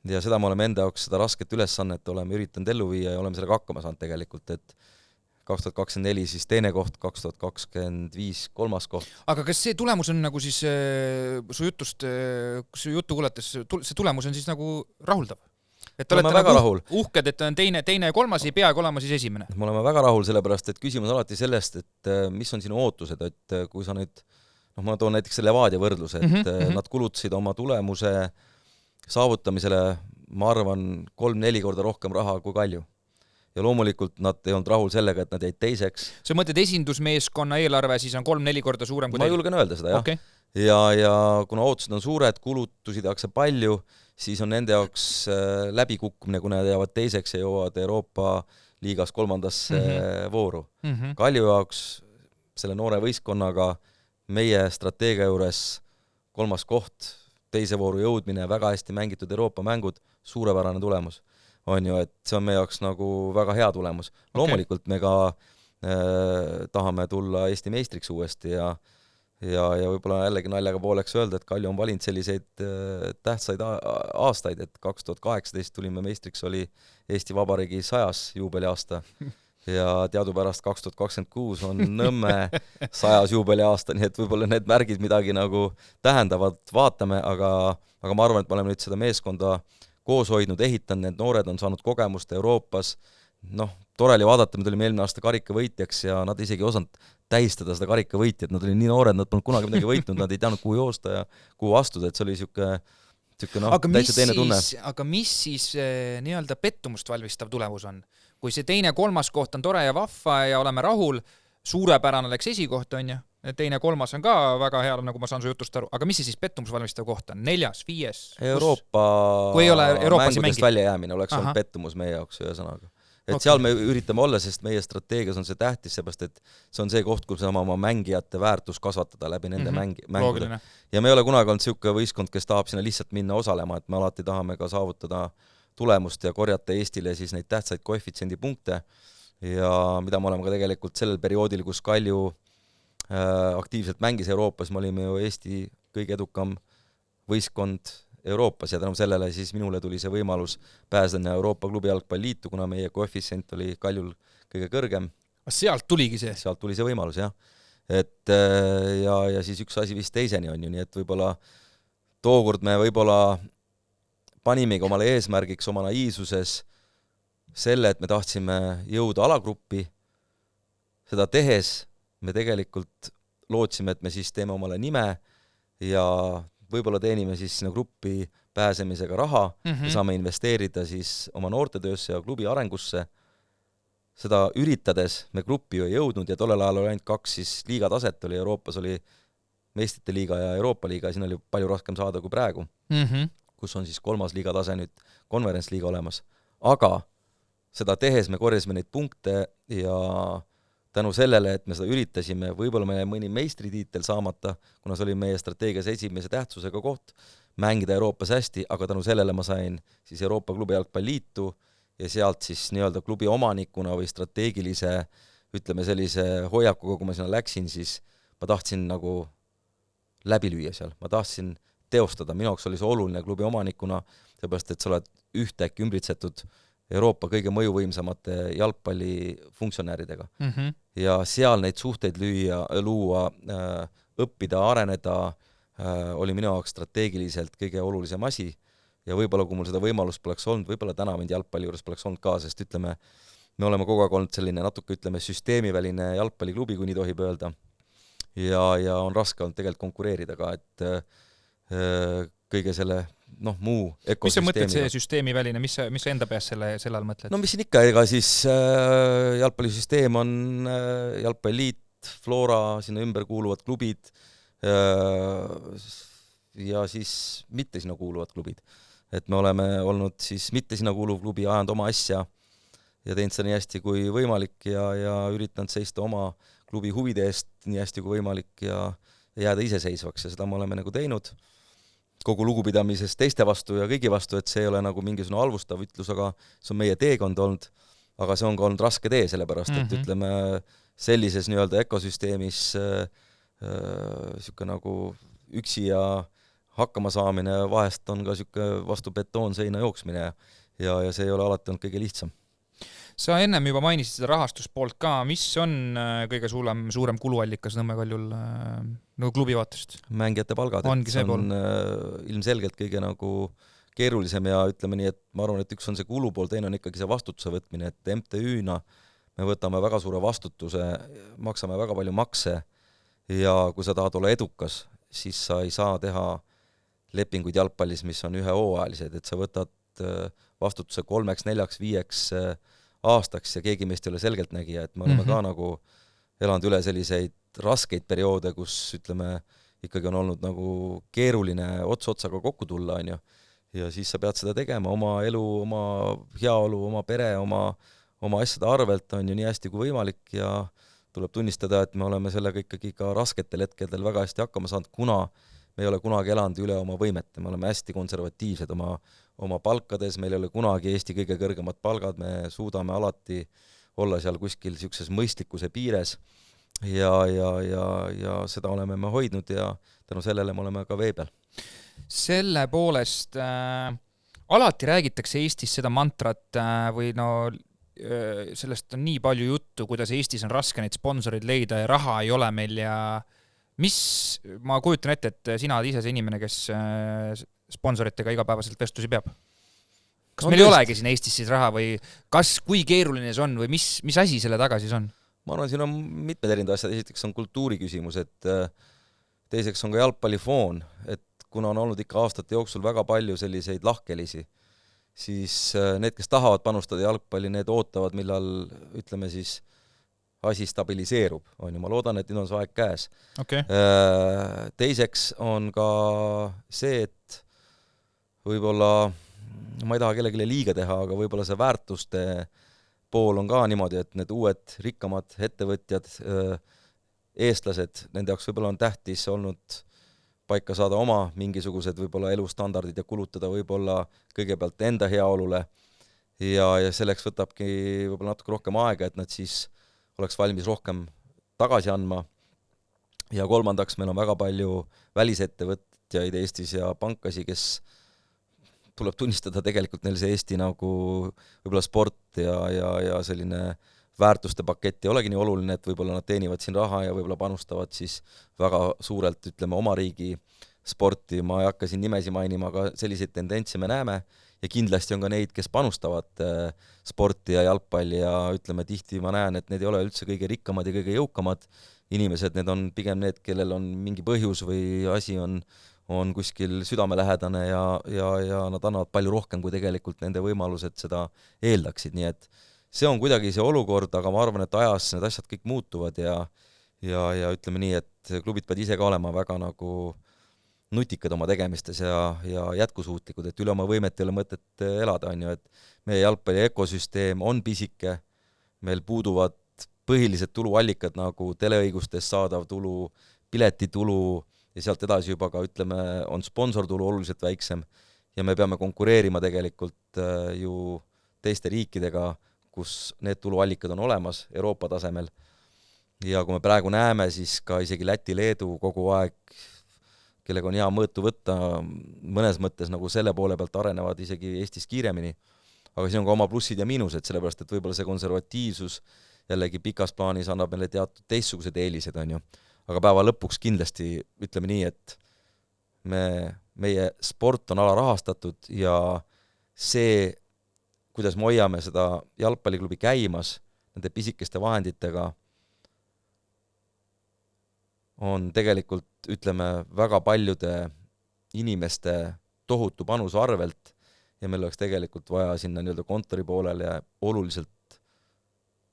Ja seda me oleme enda jaoks seda rasket ülesannet oleme üritanud ellu viia ja oleme sellega hakkama saanud tegelikult, et 2024 siis teine koht, 2025 kolmas koht. Aga kas see tulemus on nagu siis su juttu kuulates, see tulemus on siis nagu rahuldav? Et te olete nagu uhked, et on teine ja kolmas, ei peagi olema siis esimene? Me oleme väga rahul, sellepärast, et küsimus alati sellest, et mis on sinu ootused, et kui sa nüüd, ma toon näiteks selle Levadia võrdluse, et nad kulutasid oma tulemuse saavutamisele, ma arvan, 3-4 korda rohkem raha kui Kalju. Ja loomulikult nad ei olnud rahul sellega, et nad jäid teiseks. Sa mõtled esindusmeeskonna eelarve siis on 3-4 korda suurem kui ma julgen öelda seda, jah. Okay. Ja kuna ootused on suured, kulutusid tehakse palju, siis on nende jaoks läbikukkumine, kui nad jäävad teiseks ja jõuavad Euroopa liigas kolmandasse vooru. Kalju jaoks selle noore võistkonnaga meie strateegia juures kolmas koht, teise vooru jõudmine, väga hästi mängitud Euroopa mängud, suurepärane tulemus. On ju, et see on meie jaoks nagu väga hea tulemus. Loomulikult me ka tahame tulla Eesti meistriks uuesti ja võib-olla jällegi naljaga pooleks öelda, et Kalju on valinud selliseid tähtsaid aastaid, et 2018 tulime meistriks, oli Eesti Vabariigi 100. juubeliaasta ja teadupärast 2026 on Nõmme 100. juubeliaasta, nii et võib-olla need märgid midagi nagu tähendavad, vaatame, aga ma arvan, et me oleme nüüd seda meeskonda koos hoidnud, ehitanud, need noored on saanud kogemust Euroopas, tore oli vaadata, me tulime eelmine aasta karikavõitjaks ja nad isegi osanud tähistada seda karikavõitjat, nad olid nii noored, nad polnud kunagi midagi võitnud, nad ei teadnud, kuhu joosta ja kuhu astuda, et see oli täitsa teine tunne. Aga mis siis nii-öelda pettumust valmistav tulemus on? Kui see teine kolmas koht on tore ja vahva ja oleme rahul, suurepärane läks esikoht, on ju, teine kolmas on ka väga hea, nagu ma saan su jutust aru, aga mis see siis pettumus valmistav koht on? 4., 5? Euroopa mängudest välja jäämine oleks olnud pettumus meie jaoks ühesõnaga. Et seal me üritame olla, sest meie strateegias on see tähtis, seepärast et see on see koht, kus saame oma mängijate väärtus kasvatada läbi nende mängude. Ja me ei ole kunagi olnud siuke võistkond, kes tahab sinna lihtsalt minna osalema, et me alati tahame ka saavutada tulemust ja korjata Eestile siis neid tähtsaid koefitsiendi punkte ja mida me oleme ka tegelikult sellel perioodil, kus Kalju aktiivselt mängis Euroopas, me olime ju Eesti kõige edukam võistkond Euroopas ja tänu sellele siis minule tuli see võimalus pääseda Euroopa klubi jalgpalliliitu, kuna meie koefitsient oli Kaljul kõige kõrgem. Sealt tuligi see? Sealt tuli see võimalus, jah. Et ja siis üks asi vist teiseni on ju, nii et võib-olla tookord me võib-olla panimegi omale eesmärgiks oma naiivsuses selle, et me tahtsime jõuda alagruppi, seda tehes me tegelikult lootsime, et me siis teeme omale nime ja võib-olla teenime siis sinna gruppi pääsemisega raha ja saame investeerida siis oma noortetöösse ja klubi arengusse. Seda üritades me gruppi ju ei jõudnud ja tollel ajal oli ainult 2 siis liigataset, oli Euroopas oli meistrite liiga ja Euroopa liiga, siin oli palju raskem saada kui praegu, kus on siis 3. liigatase nüüd konverentsliiga olemas. Aga seda tehes me korjasime neid punkte ja tänu sellele, et me seda üritasime, võib-olla meil mõni meistritiitel saamata, kuna see oli meie strateegias esimese tähtsusega koht, mängida Euroopas hästi, aga tänu sellele ma sain siis Euroopa klubi jalgpalliliitu ja sealt siis nii-öelda klubi omanikuna või strateegilise, ütleme sellise hoiakuga, kui ma sinna läksin, siis ma tahtsin nagu läbi lüüa seal, ma tahtsin teostada, minu jaoks oli see oluline klubi omanikuna, seepärast, et sa oled ühtäkki ümbritsetud Euroopa kõige mõjuvõimsamate jalgpallifunktsionääridega. Ja seal neid suhteid luua, õppida, areneda oli minu jaoks strateegiliselt kõige olulisem asi ja võib-olla kui mul seda võimalust poleks olnud, võib-olla täna mind jalgpalli juures poleks olnud ka, sest ütleme, me oleme kogu aeg olnud selline natuke, ütleme, süsteemiväline jalgpalliklubi, kui nii tohib öelda ja on raske olnud tegelikult konkureerida ka, et kõige selle muu ökosüsteemiga. Mis sa mõtled see süsteemiväline, mis sa enda peas selle all mõtled? Mis siin ikka, ega siis jalgpallisüsteem on jalgpalliliit, Flora, sinna ümber kuuluvad klubid ja siis mitte sinna kuuluvad klubid. Et me oleme olnud siis mitte sinna kuuluv klubi, ajanud oma asja ja teinud seda nii hästi kui võimalik ja üritanud seista oma klubi huvide eest nii hästi kui võimalik ja jääda iseseisvaks ja seda me oleme nagu teinud kogu lugupidamises teiste vastu ja kõigi vastu, et see ei ole nagu mingisugune halvustav ütlus, aga see on meie teekond olnud, aga see on ka olnud raske tee, sellepärast, et ütleme sellises nii-öelda ökosüsteemis siuke nagu üksi ja hakkama saamine vahest on ka siuke vastu betoonseina jooksmine ja see ei ole alati olnud kõige lihtsam. Sa ennem juba mainisid seda rahastuspoolt ka, mis on kõige suurem kuluallikas Nõmme Kaljul nagu klubi vaatest? Mängijate palgad, Ongi see see pool. on ilmselgelt kõige nagu keerulisem ja ütleme nii, et ma arvan, et üks on see kulupool, teine on ikkagi see vastutuse võtmine, et MTÜ-na me võtame väga suure vastutuse, maksame väga palju makse ja kui sa tahad olla edukas, siis sa ei saa teha lepinguid jalgpallis, mis on ühehooajalised, et sa võtad vastutuse 3, 4, 5 aastaks ja keegi meist ei ole selgeltnägija, et me oleme ka nagu elanud üle selliseid raskeid perioode, kus ütleme, ikkagi on olnud nagu keeruline ots otsaga kokku tulla, on ju. Ja siis sa pead seda tegema, oma elu, oma heaolu, oma pere, oma asjade arvelt on ju nii hästi kui võimalik ja tuleb tunnistada, et me oleme sellega ikkagi ka rasketel hetkedel väga hästi hakkama saanud, kuna me ei ole kunagi elanud üle oma võimete, me oleme hästi konservatiivsed oma palkades, meil ei ole kunagi Eesti kõige kõrgemad palgad, me suudame alati olla seal kuskil niisuguses mõistlikkuse piires ja seda oleme me hoidnud ja tänu sellele me oleme ka vee peal. Selle poolest alati räägitakse Eestis seda mantrat või sellest on nii palju juttu, kuidas Eestis on raske neid sponsoreid leida ja raha ei ole meil ja ma kujutan ette, et sina oled ise see inimene, kes sponsoritega igapäevaselt vestlusi peab. Kas meil ei olegi siin Eestis siis raha või kui keeruline see on või mis asi selle taga siis on? Ma arvan, siin on mitmed erinevad asjad, esiteks on kultuuri küsimus, et teiseks on ka jalgpallifoon, et kuna on olnud ikka aastate jooksul väga palju selliseid lahkelisi, siis need, kes tahavad panustada jalgpalli, need ootavad, millal, ütleme siis, asi stabiliseerub. Ma loodan, et nüüd on see aeg käes. Okay. Teiseks on ka see, et võib-olla, ma ei taha kellelegi liiga teha, aga võib-olla see väärtuste pool on ka niimoodi, et need uued rikkamad ettevõtjad, eestlased, nende jaoks võib-olla on tähtis olnud paika saada oma mingisugused võib-olla elustandardid ja kulutada võib-olla kõigepealt enda heaolule ja selleks võtabki võib-olla natuke rohkem aega, et nad siis oleks valmis rohkem tagasi andma. Ja kolmandaks, meil on väga palju välisettevõtjaid Eestis ja pankasi, kes tuleb tunnistada tegelikult neil see Eesti nagu võib-olla sport ja selline väärtuste pakett ei olegi nii oluline, et võib-olla nad teenivad siin raha ja võib-olla panustavad siis väga suurelt, ütleme, oma riigi sporti. Ma ei hakka siin nimesi mainima, aga selliseid tendentse me näeme ja kindlasti on ka neid, kes panustavad sporti ja jalgpalli ja ütleme, tihti ma näen, et need ei ole üldse kõige rikkamad ja kõige jõukamad inimesed, need on pigem need, kellel on mingi põhjus või asi on kuskil südamelähedane ja nad annavad palju rohkem, kui tegelikult nende võimalused seda eeldaksid, nii et see on kuidagi see olukord, aga ma arvan, et ajas need asjad kõik muutuvad ja ütleme nii, et klubid peavad ise ka olema väga nagu nutikad oma tegemistes ja jätkusuutlikud, et üle oma võimet ei ole mõtet elada, on ju, et meie jalgpalli ökosüsteem on pisike, meil puuduvad põhilised tuluallikad nagu teleõigustest saadav tulu, piletitulu ja sealt edasi juba ka, ütleme, on sponsortulu oluliselt väiksem ja me peame konkureerima tegelikult ju teiste riikidega, kus need tuluallikad on olemas Euroopa tasemel. Ja kui me praegu näeme, siis ka isegi Läti, Leedu kogu aeg, kellega on hea mõõtu võtta, mõnes mõttes nagu selle poole pealt arenevad isegi Eestis kiiremini. Aga siin on ka oma plussid ja miinused, sellepärast et võib-olla see konservatiivsus jällegi pikas plaanis annab meile teatud teistsugused eelised, on ju. Aga päeva lõpuks kindlasti ütleme nii, et meie sport on alarahastatud ja see kuidas me hoiame seda jalgpalliklubi käimas nende pisikeste vahenditega, on tegelikult, ütleme, väga paljude inimeste tohutu panuse arvelt ja meil oleks tegelikult vaja sinna nii-öelda kontori poolele oluliselt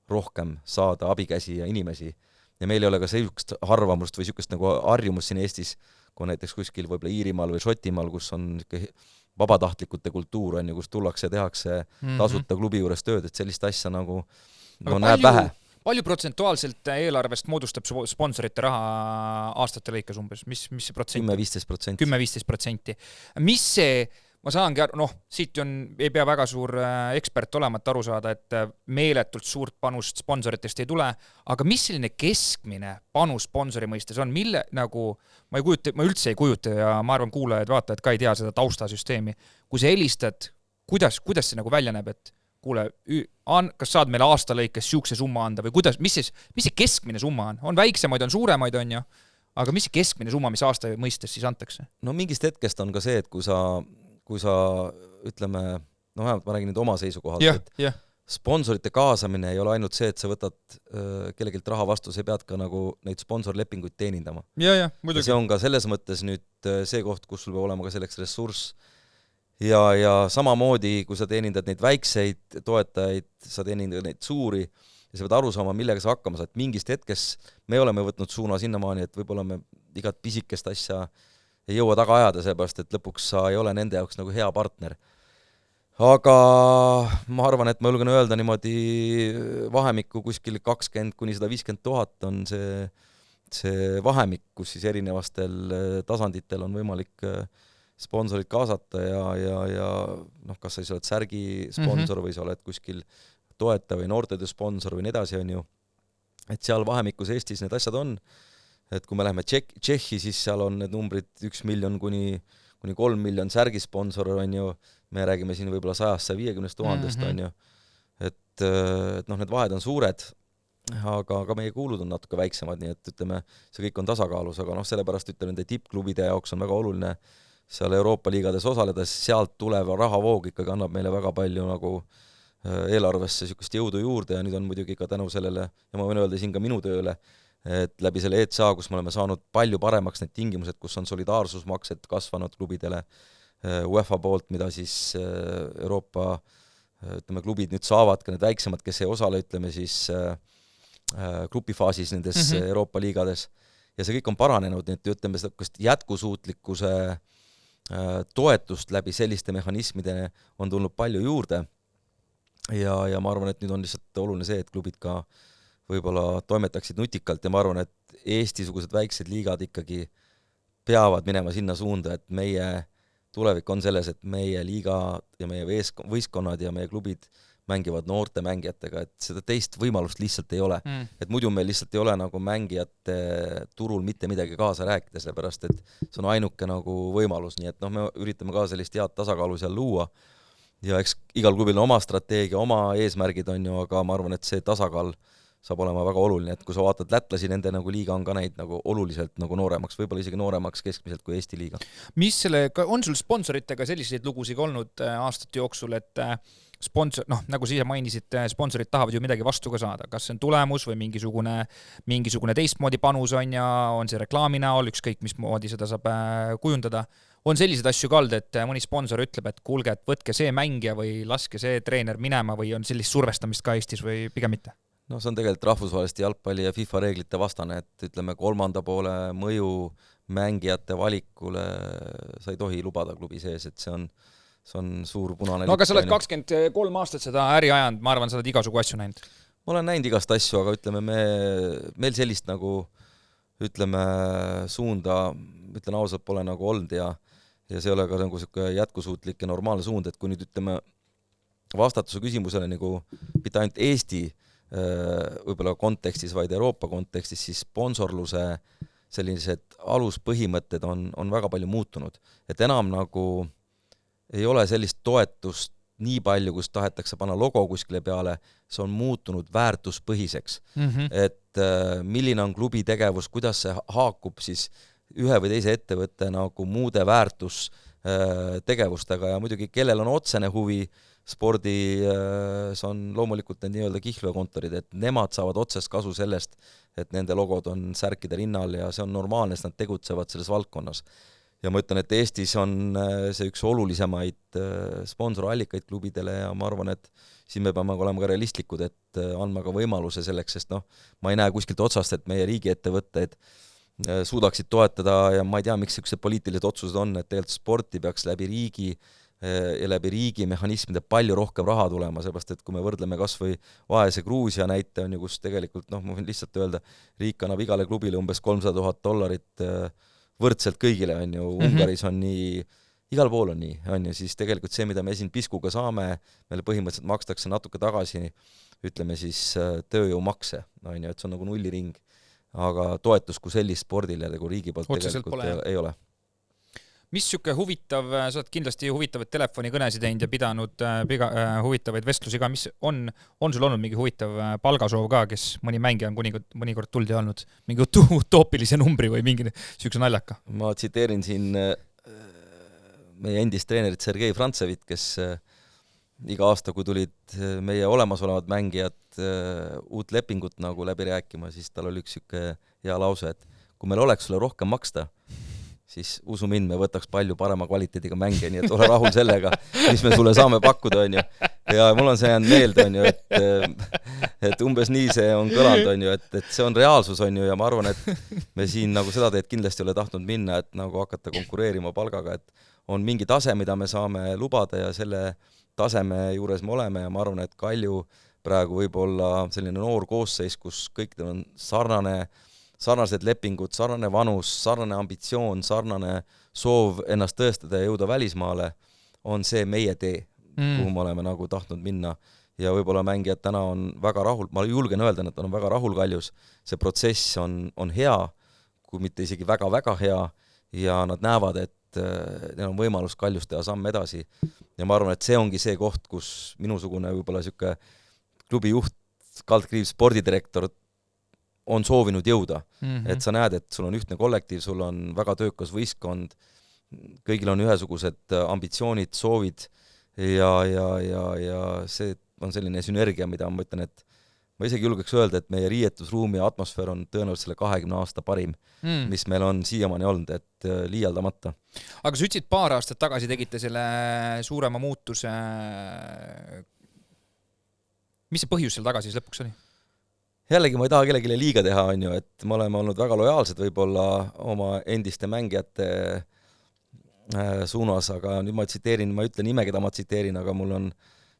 rohkem saada abikäsi ja inimesi. Ja meil ei ole ka sellist arvamust või sellist nagu harjumust siin Eestis, kui näiteks kuskil võib-olla Iirimaal või Šotimaal, kus on vabatahtlikute kultuur, on ju, kus tullakse ja tehakse tasuta klubi juures tööd, et sellist asja nagu näeb vähe. Palju protsentuaalselt eelarvest moodustab sponsorite raha aastate lõikes umbes? Mis see protsent? 10-15%. 10-15%. Mis see, ma saangi aru, siit ei pea väga suur ekspert olema, et aru saada, et meeletult suurt panust sponsoritest ei tule, aga mis selline keskmine panus sponsori mõistes on, mille nagu, ma üldse ei kujuta ja ma arvan kuulajad, vaatajad ka ei tea seda taustasüsteemi. Kui sa helistad, kuidas see nagu välja näeb, et kuule, kas saad meile aasta lõikes siukse summa anda või kuidas, mis see keskmine summa on? On väiksemaid, on suuremaid, on ju, aga mis see keskmine summa, mis aasta mõistes siis antakse? No mingist hetkest on ka see, et kui sa ütleme, no vähemalt ma räägin nüüd oma seisukohalt, et sponsorite kaasamine ei ole ainult see, et sa võtad kellegilt raha vastu, sa pead ka nagu neid sponsorlepinguid teenindama. Ja, muidugi. See on ka selles mõttes nüüd see koht, kus sul peab olema ka selleks ressurss. Ja samamoodi, kui sa teenindad neid väikseid toetajaid, sa teenindad neid suuri ja sa pead aru saama, millega sa hakkama saad. Mingist hetkes me oleme võtnud suuna sinnamaani, et võib-olla me igat pisikest asja ei jõua taga ajada, seepärast, et lõpuks sa ei ole nende jaoks nagu hea partner. Aga ma arvan, et ma julgen öelda niimoodi vahemikku kuskil 20 kuni 150 000 on see vahemik, kus siis erinevastel tasanditel on võimalik sponsorid kaasata ja noh, kas sa oled särgi sponsor või sa oled kuskil toetaja või noortetöö sponsor või nii edasi, on ju. Et seal vahemikus Eestis need asjad on, et kui me läheme Tšehhi, siis seal on need numbrid 1 miljon kuni 3 miljon särgi sponsor, on ju, me räägime siin võib-olla 100-150 000, on ju, et noh, need vahed on suured, aga meie kuulud on natuke väiksemad, nii et ütleme, see kõik on tasakaalus, aga noh, sellepärast ütleme, nende tippklubide jaoks on väga oluline seal Euroopa liigades osaledes, sealt tuleva rahavoog ikkagi annab meile väga palju nagu eelarvesse niisugust jõudu juurde ja nüüd on muidugi ka tänu sellele, ja ma võin öelda siin ka minu tööle, et läbi selle ECA, kus me oleme saanud palju paremaks need tingimused, kus on solidaarsusmaksed kasvanud klubidele UEFA poolt, mida siis Euroopa ütleme, klubid nüüd saavad, ka need väiksemad, kes ei osale, ütleme siis grupifaasis nendes Euroopa liigades. Ja see kõik on paranenud, nii et ütleme, jätkusuutlikkuse toetust läbi selliste mehhanismide on tulnud palju juurde ja ma arvan, et nüüd on lihtsalt oluline see, et klubid ka võib-olla toimetaksid nutikalt ja ma arvan, et Eesti-sugused väiksed liigad ikkagi peavad minema sinna suunda, et meie tulevik on selles, et meie liiga ja meie võistkonnad ja meie klubid mängivad noorte mängijatega, et seda teist võimalust lihtsalt ei ole. Et muidu meil lihtsalt ei ole nagu mängijate turul mitte midagi kaasa rääkida, sellepärast et see on ainuke nagu võimalus, nii et noh, me üritame ka sellist head tasakaalu seal luua ja eks igal klubil on oma strateegia, oma eesmärgid on ju, aga ma arvan, et see tasakaal saab olema väga oluline, et kui sa vaatad lätlasi, nende nagu liiga on ka neid nagu oluliselt nagu nooremaks, võib-olla isegi nooremaks keskmiselt kui Eesti liiga. Mis on sul sponsoritega selliseid lugusid olnud aastate jooksul, et sponsor, noh, nagu sa ise mainisid, sponsorid tahavad ju midagi vastu ka saada, kas see on tulemus või mingisugune teistmoodi panus on see reklaami näol, ükskõik mismoodi seda saab kujundada. On selliseid asju ka olnud, et mõni sponsor ütleb, et kuulge, et võtke see mängija või laske see treener minema või on sellist survestamist ka Eestis või pigem mitte? No see on tegelikult rahvusvaheliste jalgpalli ja FIFA reeglite vastane, et ütleme kolmanda poole mõju mängijate valikule sa ei tohi lubada klubi sees, et see on suur punane no aga sa oled 23 aastat seda äri ajanud, ma arvan, sa oled igasugu asju näinud. Ma olen näinud igast asju, aga ütleme, meil sellist nagu ütleme suunda, ütlen ausalt, pole nagu olnud ja see ei ole ka nagu jätkusuutlik ja normaalne suund, et kui nüüd ütleme vastatuse küsimusele nagu mitte ainult Eesti võib-olla kontekstis, vaid Euroopa kontekstis, siis sponsorluse sellised aluspõhimõtted on väga palju muutunud. Et enam nagu ei ole sellist toetust nii palju, kus tahetakse panna logo kuskile peale, see on muutunud väärtuspõhiseks. Et milline on klubi tegevus, kuidas see haakub siis ühe või teise ettevõtte nagu muude väärtustegevustega ja muidugi kellel on otsene huvi spordis on loomulikult need nii-öelda kihlveokontorid, et nemad saavad otsest kasu sellest, et nende logod on särkide rinnal ja see on normaalne, sest nad tegutsevad selles valdkonnas. Ja ma ütlen, et Eestis on see üks olulisemaid sponsorallikaid klubidele ja ma arvan, et siin me peame olema ka realistlikud, et andma ka võimaluse selleks, sest noh, ma ei näe kuskilt otsast, et meie riigiettevõtted suudaksid toetada ja ma ei tea, miks sellised poliitilised otsused on, et tegelikult sporti peaks läbi riigi mehhanismide palju rohkem raha tulema, seepärast, et kui me võrdleme kas või vaese Gruusia näite, on ju, kus tegelikult, noh, ma võin lihtsalt öelda, riik annab igale klubile umbes $300,000 võrdselt kõigile, on ju, Ungaris on nii, igal pool on nii, on ju, siis tegelikult see, mida me siin piskuga saame, meile põhimõtteliselt makstakse natuke tagasi, ütleme siis tööjõumakse, on ju, et see on nagu nulliring, aga toetus kui sellist spordile nagu riigi poolt otseselt tegelikult ei ole. mis siuke huvitav, sa oled kindlasti huvitavaid telefonikõnesid teinud ja pidanud huvitavaid vestlusi ka, mis on sul olnud mingi huvitav palgasoov ka, kes mõni mängija on mõnikord tuld ja olnud mingi utoopilise numbri või mingi siukse naljaka? Ma tsiteerin siin meie endist treenerit Sergei Frantsevit, kes iga aasta, kui tulid meie olemasolevad mängijad uut lepingut nagu läbi rääkima, siis tal oli üks siuke hea lause, et kui meil oleks sulle rohkem maksta, siis usu mind, me võtaks palju parema kvaliteediga mänge, nii et ole rahul sellega, mis me sulle saame pakkuda, on ju. Ja mul on see jäänud meelde, on ju, et umbes nii see on kõlanud, on ju, et see on reaalsus, on ju, ja ma arvan, et me siin nagu seda teed kindlasti ole tahtnud minna, et nagu hakata konkureerima palgaga, et on mingi tase, mida me saame lubada ja selle taseme juures me oleme ja ma arvan, et Kalju praegu võib olla selline noor koosseis, kus kõikidel on sarnased lepingud, sarnane vanus, sarnane ambitsioon, sarnane soov ennast tõestada ja jõuda välismaale, on see meie tee, kuhu me oleme nagu tahtnud minna. Ja võib-olla mängijad täna on väga rahul, ma julgen öelda, et on väga rahul Kaljus. See protsess on hea, kui mitte isegi väga-väga hea ja nad näevad, et neil on võimalus Kaljus teha samm edasi. Ja ma arvan, et see ongi see koht, kus minusugune võib-olla siuke klubi juht, kaldkriiv spordidirektor on soovinud jõuda. Et sa näed, et sul on ühtne kollektiiv, sul on väga töökas võistkond, kõigil on ühesugused ambitsioonid, soovid ja see on selline sünergia, mida ma ütlen, et ma isegi julgeks öelda, et meie riietusruumi atmosfäär on tõenäoliselt selle 20 aasta parim, mis meil on siiamaani olnud, et liialdamata. Aga sa ütlesid paar aastat tagasi tegite selle suurema muutuse. Mis see põhjus seal taga siis lõpuks oli? Jällegi ma ei taha kellelegi liiga teha, on ju, et me oleme olnud väga lojaalsed võib-olla oma endiste mängijate suunas, aga nüüd ma ütlen nime, keda ma tsiteerin, aga mul on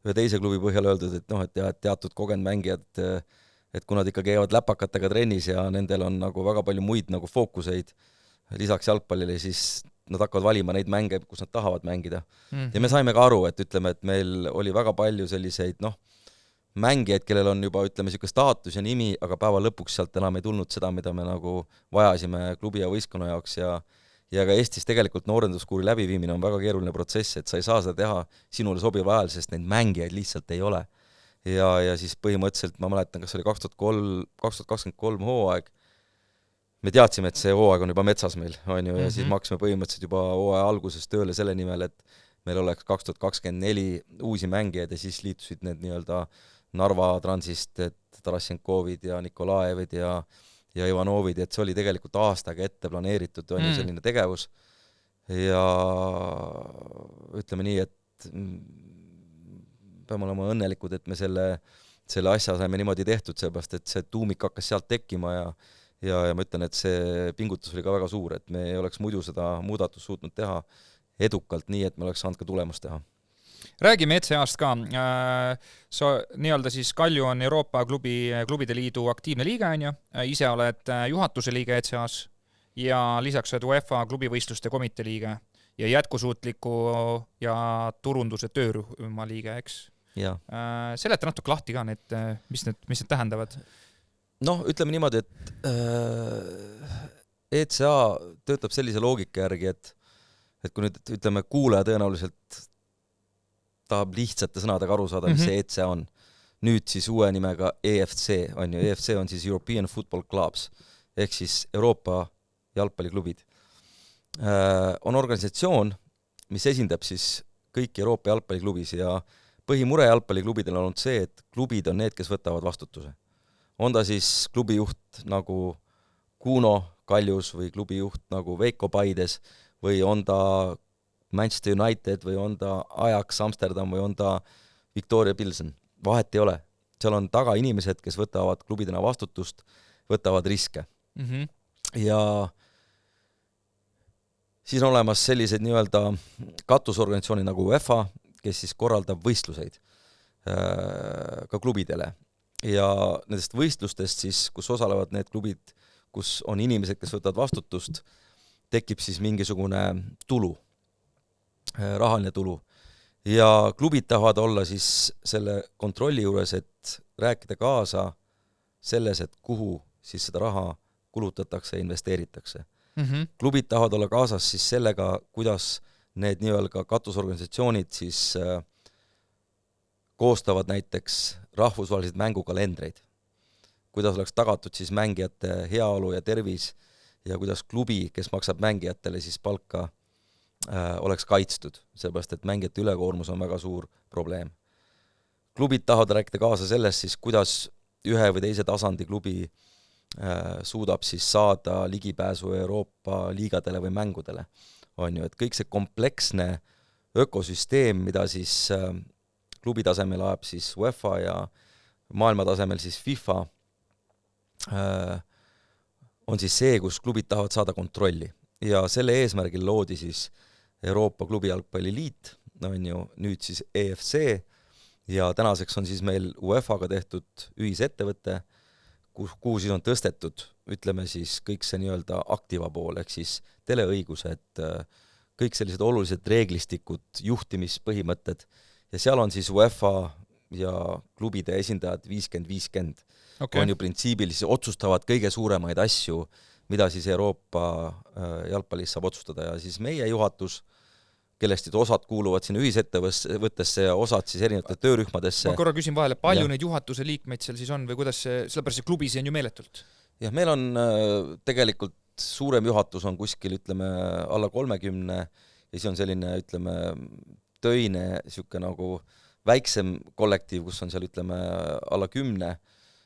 ühe teise klubi põhjal öeldud, et noh, et teatud kogenud mängijad, et kui nad ikka käivad läpakatega trennis ja nendel on nagu väga palju muid nagu fookuseid lisaks jalgpallile, siis nad hakkavad valima neid mänge, kus nad tahavad mängida. Ja me saime ka aru, et ütleme, et meil oli väga palju selliseid, mängijaid, kellel on juba, ütleme, siuke staatus ja nimi, aga päeva lõpuks sealt enam ei tulnud seda, mida me nagu vajasime klubi ja võistkonna jaoks ja ka Eestis tegelikult noorenduskuuri läbiviimine on väga keeruline protsess, et sa ei saa seda teha sinule sobival ajal, sest neid mängijaid lihtsalt ei ole. Ja siis põhimõtteliselt, ma mäletan, kas oli 2023 hooaeg, me teadsime, et see hooaeg on juba metsas meil, on ju, ja siis me hakkasime põhimõtteliselt juba hooaja alguses tööle selle nimel, et meil oleks 2024 uusi mängijaid ja siis liitusid need nii-öelda Narva Transist, et Tarasjenkovid ja Nikolaevid ja Ivanovid, et see oli tegelikult aastaga ette planeeritud, on ju selline tegevus. Ja ütleme nii, et peame olema õnnelikud, et me selle asja saime niimoodi tehtud, seepärast, et see tuumik hakkas sealt tekkima ja ma ütlen, et see pingutus oli ka väga suur, et me ei oleks muidu seda muudatust suutnud teha edukalt nii, et me oleks saanud ka tulemust teha. Räägime ECA-st ka. Sa nii-öelda siis Kalju on Euroopa klubide liidu aktiivne liige, on ju. Ise oled juhatuse liige ECA-s ja lisaks oled UEFA klubivõistluste komitee liige ja jätkusuutliku ja turunduse töörühma liige, eks? Ja. Seleta natuke lahti ka need, mis need tähendavad? Ütleme niimoodi, et ECA töötab sellise loogika järgi, et kui nüüd, ütleme, kuulaja tõenäoliselt tahab lihtsate sõnadega aru saada, mis see ECA on. Nüüd siis uue nimega EFC on ju. EFC on siis European Football Clubs, ehk siis Euroopa jalgpalliklubid. On organisatsioon, mis esindab siis kõiki Euroopa jalgpalliklubis ja põhimure jalgpalliklubidel on olnud see, et klubid on need, kes võtavad vastutuse. On ta siis klubijuht nagu Kuno Kaljus või klubijuht nagu Veiko Paides või on ta Manchester United või on ta Ajax Amsterdam või on ta Victoria Pilsen. Vahet ei ole. Seal on taga inimesed, kes võtavad klubidena vastutust, võtavad riske. Ja siis on olemas sellised nii-öelda katusorganisatsioonid nagu UEFA, kes siis korraldab võistluseid ka klubidele. Ja nendest võistlustest siis, kus osalevad need klubid, kus on inimesed, kes võtavad vastutust, tekib siis mingisugune tulu, rahaline tulu. Ja klubid tahavad olla siis selle kontrolli juures, et rääkida kaasa selles, et kuhu siis seda raha kulutatakse ja investeeritakse. Klubid tahavad olla kaasas siis sellega, kuidas need nii-öelda katusorganisatsioonid siis koostavad näiteks rahvusvahelised mängukalendreid, kuidas oleks tagatud siis mängijate heaolu ja tervis ja kuidas klubi, kes maksab mängijatele siis palka, oleks kaitstud, sellepärast et mängijate ülekoormus on väga suur probleem. Klubid tahavad rääkida kaasa sellest siis, kuidas ühe või teise tasandi klubi suudab siis saada ligipääsu Euroopa liigadele või mängudele. On ju, et kõik see kompleksne ökosüsteem, mida siis klubi tasemel ajab siis UEFA ja maailma tasemel siis FIFA, on siis see, kus klubid tahavad saada kontrolli. Ja selle eesmärgil loodi siis Euroopa klubijalgpalliliit, on ju, nüüd siis EFC, ja tänaseks on siis meil UEFA-ga tehtud ühisettevõte, kuhu siis on tõstetud, ütleme siis kõik see nii-öelda aktiva pool, ehk siis teleõigused, kõik sellised olulised reeglistikud, juhtimispõhimõtted, ja seal on siis UEFA ja klubide esindajad 50-50. Okay. On ju printsiibil siis otsustavad kõige suuremaid asju, mida siis Euroopa jalgpallis saab otsustada, ja siis meie juhatus, kellest osad kuuluvad sinna ühisettevõttesse ja osad siis erinevate töörühmadesse. Ma korra küsin vahele, palju neid juhatuse liikmeid seal siis on või kuidas see, sellepärast see klubis on ju meeletult? Jah, meil on tegelikult suurem juhatus on kuskil, ütleme, alla 30 ja siis on selline, ütleme, töine, siuke nagu väiksem kollektiiv, kus on seal, ütleme, alla 10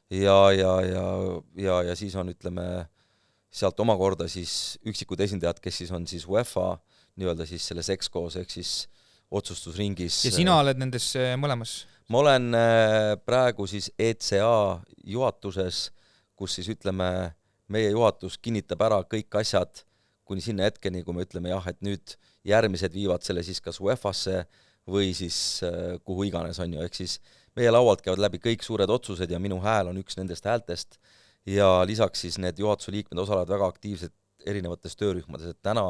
ja siis on, ütleme, sealt omakorda siis üksikud esindajad, kes siis on siis UEFA nii-öelda siis selles EXCO-s ehk siis otsustusringis. Ja sina oled nendes mõlemas? Ma olen praegu siis ECA juhatuses, kus siis ütleme, meie juhatus kinnitab ära kõik asjad kuni sinna hetkeni, kui me ütleme jah, et nüüd järgmised viivad selle siis kas UEFA-sse või siis kuhu iganes on ju, ehk siis meie laualt käivad läbi kõik suured otsused ja minu hääl on üks nendest häältest ja lisaks siis need juhatuse liikmed osalevad väga aktiivselt erinevates töörühmades, et täna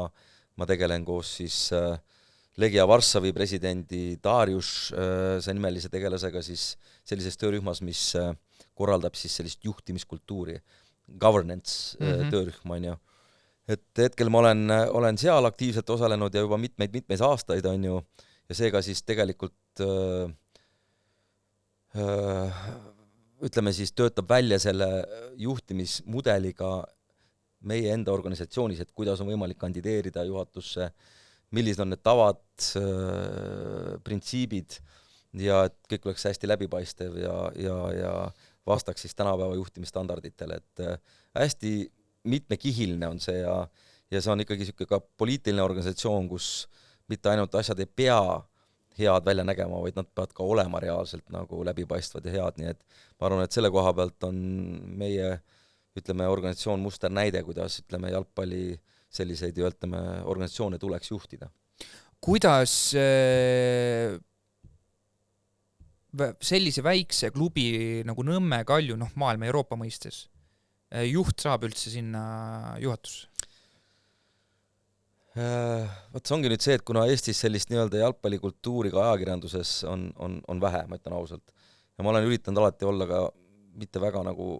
ma tegelen koos siis Legia Varssavi presidendi Darius see nimelise tegelasega siis sellises töörühmas, mis korraldab siis sellist juhtimiskultuuri, governance töörühm on ju. Et hetkel ma olen seal aktiivselt osalenud ja juba mitmeid aastaid on ju, ja seega siis tegelikult ütleme siis töötab välja selle juhtimismudeliga meie enda organisatsioonis, et kuidas on võimalik kandideerida juhatusse, millised on need tavad, printsiibid ja et kõik oleks hästi läbipaistev ja vastaks siis tänapäeva juhtimisstandarditele, et hästi mitmekihiline on see ja see on ikkagi siuke ka poliitiline organisatsioon, kus mitte ainult asjad ei pea head välja nägema, vaid nad peavad ka olema reaalselt nagu läbipaistvad ja head, nii et ma arvan, et selle koha pealt on meie ütleme, organisatsioon muster näide, kuidas ütleme, jalgpalli selliseid ju ütleme, organisatsioone tuleks juhtida. Kuidas sellise väikse klubi nagu Nõmme Kalju, maailma Euroopa mõistes, juht saab üldse sinna juhatusse? Võt see ongi nüüd see, et kuna Eestis sellist nii-öelda jalgpallikultuuri ka ajakirjanduses on vähe, ma ütlen ausalt. Ja ma olen üritanud alati olla ka mitte väga nagu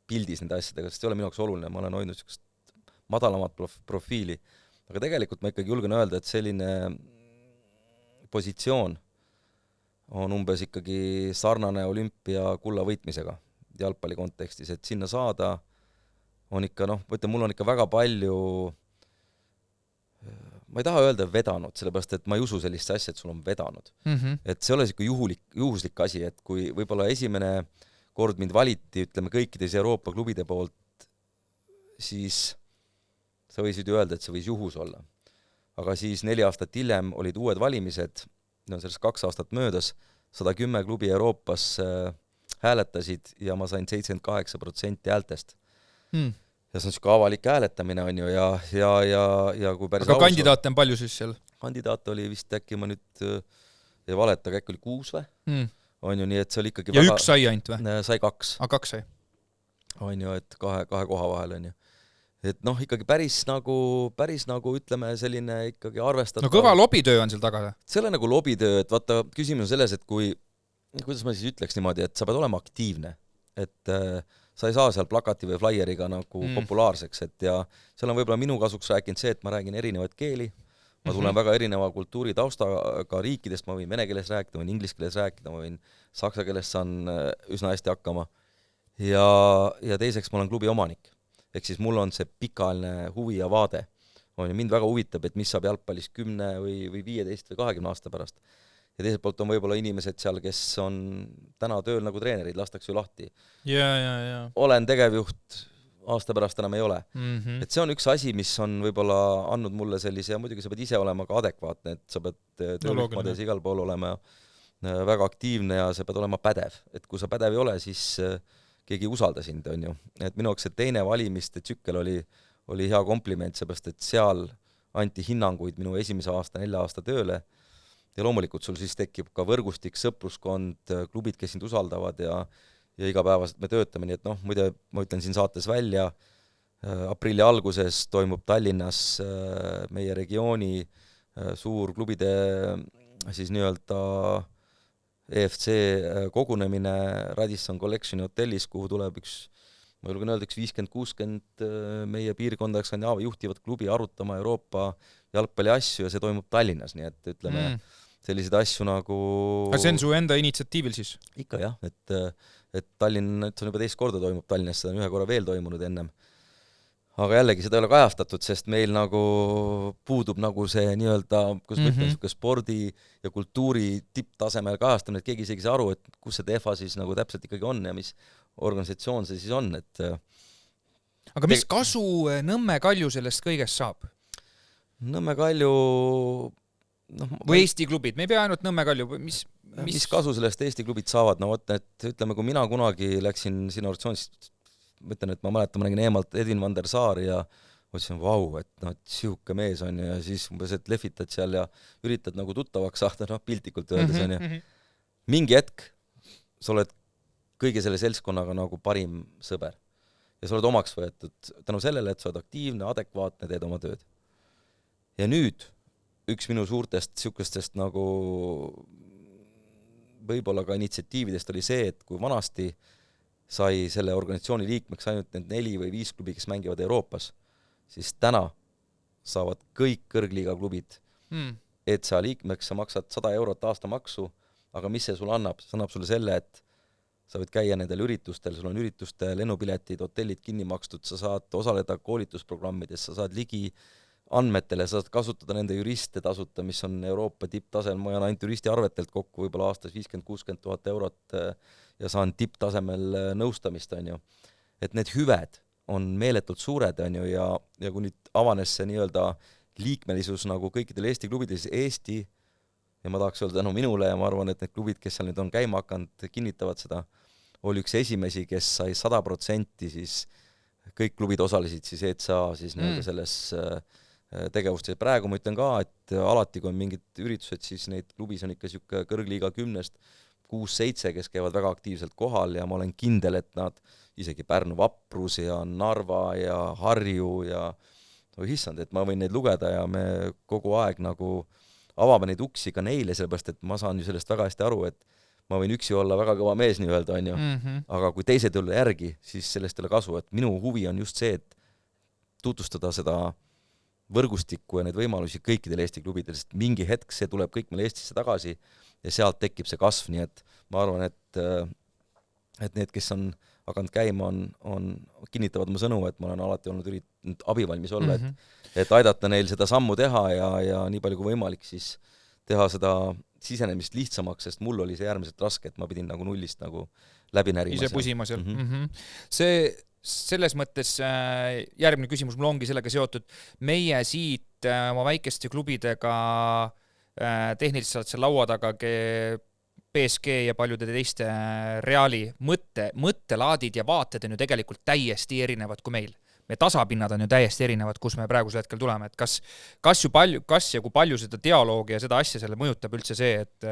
pildis nende asjadega, sest ei ole minu jaoks oluline, ma olen hoidnud sellist madalamat profiili, aga tegelikult ma ikkagi julgen öelda, et selline positsioon on umbes ikkagi sarnane olümpia kulla võitmisega jalgpalli kontekstis, et sinna saada on ikka, mul on ikka väga palju, ma ei taha öelda vedanud, sellepärast et ma ei usu sellist asja, et sul on vedanud. Et see ei ole siuke juhuslik asi, et kui võib-olla esimene kord mind valiti, ütleme, kõikides Euroopa klubide poolt, siis sa võisid ju öelda, et see võis juhus olla. Aga siis 4 aastat hiljem olid uued valimised, sellest 2 aastat möödas, 110 klubi Euroopas hääletasid ja ma sain 78% häältest. Ja see on siuke avalik hääletamine on ju ja kui päris aga kandidaate on palju siis seal? Kandidaate oli vist äkki ma nüüd ei valeta, äkki oli 6 või? On ju nii, et see oli ikkagi ja väga... üks sai ainult või? Sai 2. 2 sai? On ju, et kahe koha vahel on ju. Et ikkagi päris nagu ütleme selline ikkagi arvestatav... No kõva lobitöö on seal taga? See on nagu lobitöö, et vaata, küsimus on selles, et kuidas ma siis ütleks niimoodi, et sa pead olema aktiivne. Et sa ei saa seal plakati või flaieriga nagu populaarseks, et ja seal on võib-olla minu kasuks rääkinud see, et ma räägin erinevaid keeli, ma tulen väga erineva kultuuritaustaga riikidest, ma võin vene keeles rääkida, ma võin inglise keeles rääkida, ma võin saksa keeles saan üsna hästi hakkama. Ja teiseks ma olen klubi omanik. Ehk siis mul on see pikaajaline huvi ja vaade. Mind väga huvitab, et mis saab jalgpallis 10 või 15 või 20 aasta pärast. Ja teiselt poolt on võib-olla inimesed seal, kes on täna tööl nagu treenerid, lastakse ju lahti. Ja. Olen tegevjuht, aasta pärast enam ei ole. Et see on üks asi, mis on võib-olla andnud mulle sellise, ja muidugi sa pead ise olema ka adekvaatne, et sa pead töörühmades igal pool olema väga aktiivne ja sa pead olema pädev. Et kui sa pädev ei ole, siis keegi ei usalda sind, on ju. Et minu jaoks see teine valimiste tsükkel oli hea kompliment, seepärast, et seal anti hinnanguid minu esimese aasta, 4 aasta tööle ja loomulikult sul siis tekib ka võrgustik, sõpruskond, klubid, kes sind usaldavad ja igapäevaselt me töötame, nii et muide, ma ütlen siin saates välja, aprilli alguses toimub Tallinnas meie regiooni suur klubide siis nii-öelda EFC kogunemine Radisson Collectioni hotellis, kuhu tuleb ma julgen öelda, 50-60 meie piirkonda Skandinaavia juhtivat klubi arutama Euroopa jalgpalli asju ja see toimub Tallinnas, nii et ütleme selliseid asju nagu... Aga see on su enda initsiatiivil siis? Ikka jah, et Tallinn, see on juba teist korda toimub Tallinnas, seda on ühe korra veel toimunud ennem. Aga jällegi seda ei ole kajastatud, sest meil nagu puudub nagu see nii-öelda, kus ma ütlen, spordi ja kultuuri tipptasemel kajastamine, et keegi isegi saa aru, et kus see TEFA siis nagu täpselt ikkagi on ja mis organisatsioon see siis on, et... Aga mis kasu Nõmme Kalju sellest kõigest saab? Nõmme Kalju... või Eesti klubid, me ei pea ainult Nõmme Kalju, mis kasu sellest Eesti klubid saavad? No võt, et ütleme, kui mina kunagi läksin siin organisatsioonist, mõtlen, et ma mäletan, ma nägin eemalt Edwin van der Saar ja mõtlesin, vau, et sihuke mees on ja siis umbes, et lehvitad seal ja üritad nagu tuttavaks saada, piltlikult öeldes on ja mingi hetk sa oled kõige selle seltskonnaga nagu parim sõber. Ja sa oled omaks võetud tänu sellele, et sa oled aktiivne, adekvaatne, teed oma tööd. Ja nüüd üks minu suurtest sihukestest nagu võib-olla ka initsiatiividest oli see, et kui vanasti sai selle organisatsiooni liikmeks ainult need 4 või 5 klubi, kes mängivad Euroopas, siis täna saavad kõik kõrgliiga klubid ETSA liikmeks, sa maksad 100 eurot aastamaksu, aga mis see sulle annab? See annab sulle selle, et sa võid käia nendel üritustel, sul on ürituste lennupiletid, hotellid kinni makstud, sa saad osaleda koolitusprogrammides, sa saad ligi andmetele, sa saad kasutada nende juriste tasuta, mis on Euroopa tipptasel, ma jään ainult juristi arvetelt kokku võib-olla aastas 50-60 000 eurot ja saan tipptasemel nõustamist, on ju. Et need hüved on meeletult suured, on ju, ja kui nüüd avanes see nii-öelda liikmelisus nagu kõikidel Eesti klubidel, siis Eesti, ja ma tahaks öelda tänu minule ja ma arvan, et need klubid, kes seal nüüd on käima hakanud, kinnitavad seda, oli üks esimesi, kes sai 100% siis kõik klubid osalesid siis ETSA siis nii-öelda selles tegevustes. Praegu ma ütlen ka, et alati kui on mingid üritused, siis neid klubis on ikka siuke kõrgliiga 10-st 6-7, kes käivad väga aktiivselt kohal ja ma olen kindel, et nad isegi Pärnu Vaprus ja Narva ja Harju ja issand, et ma võin neid lugeda ja me kogu aeg nagu avame neid uksi ka neile, sellepärast et ma saan ju sellest väga hästi aru, et ma võin üksi olla väga kõva mees nii-öelda, on ju. Aga kui teised ei ole järgi, siis sellest ei ole kasu, et minu huvi on just see, et tutvustada seda võrgustikku ja neid võimalusi kõikidel Eesti klubidel, sest mingi hetk see tuleb kõik meil Eestisse tagasi ja sealt tekib see kasv, nii et ma arvan, et need, kes on hakanud käima, kinnitavad mu sõnu, et ma olen alati olnud üritanud abivalmis olla, et aidata neil seda sammu teha ja nii palju kui võimalik siis teha seda sisenemist lihtsamaks, sest mul oli see äärmiselt raske, et ma pidin nagu nullist nagu läbi närima. Ise pusima seal. See selles mõttes järgmine küsimus mul ongi sellega seotud. Meie siit oma väikeste klubidega tehniliselt seal laua taga PSG ja paljude teiste Reali mõttelaadid ja vaated on ju tegelikult täiesti erinevad kui meil. Me tasapinnad on ju täiesti erinevad, kus me praegusel hetkel tuleme. Et kas ja kui palju seda dialoogi ja seda asja selle mõjutab üldse see, et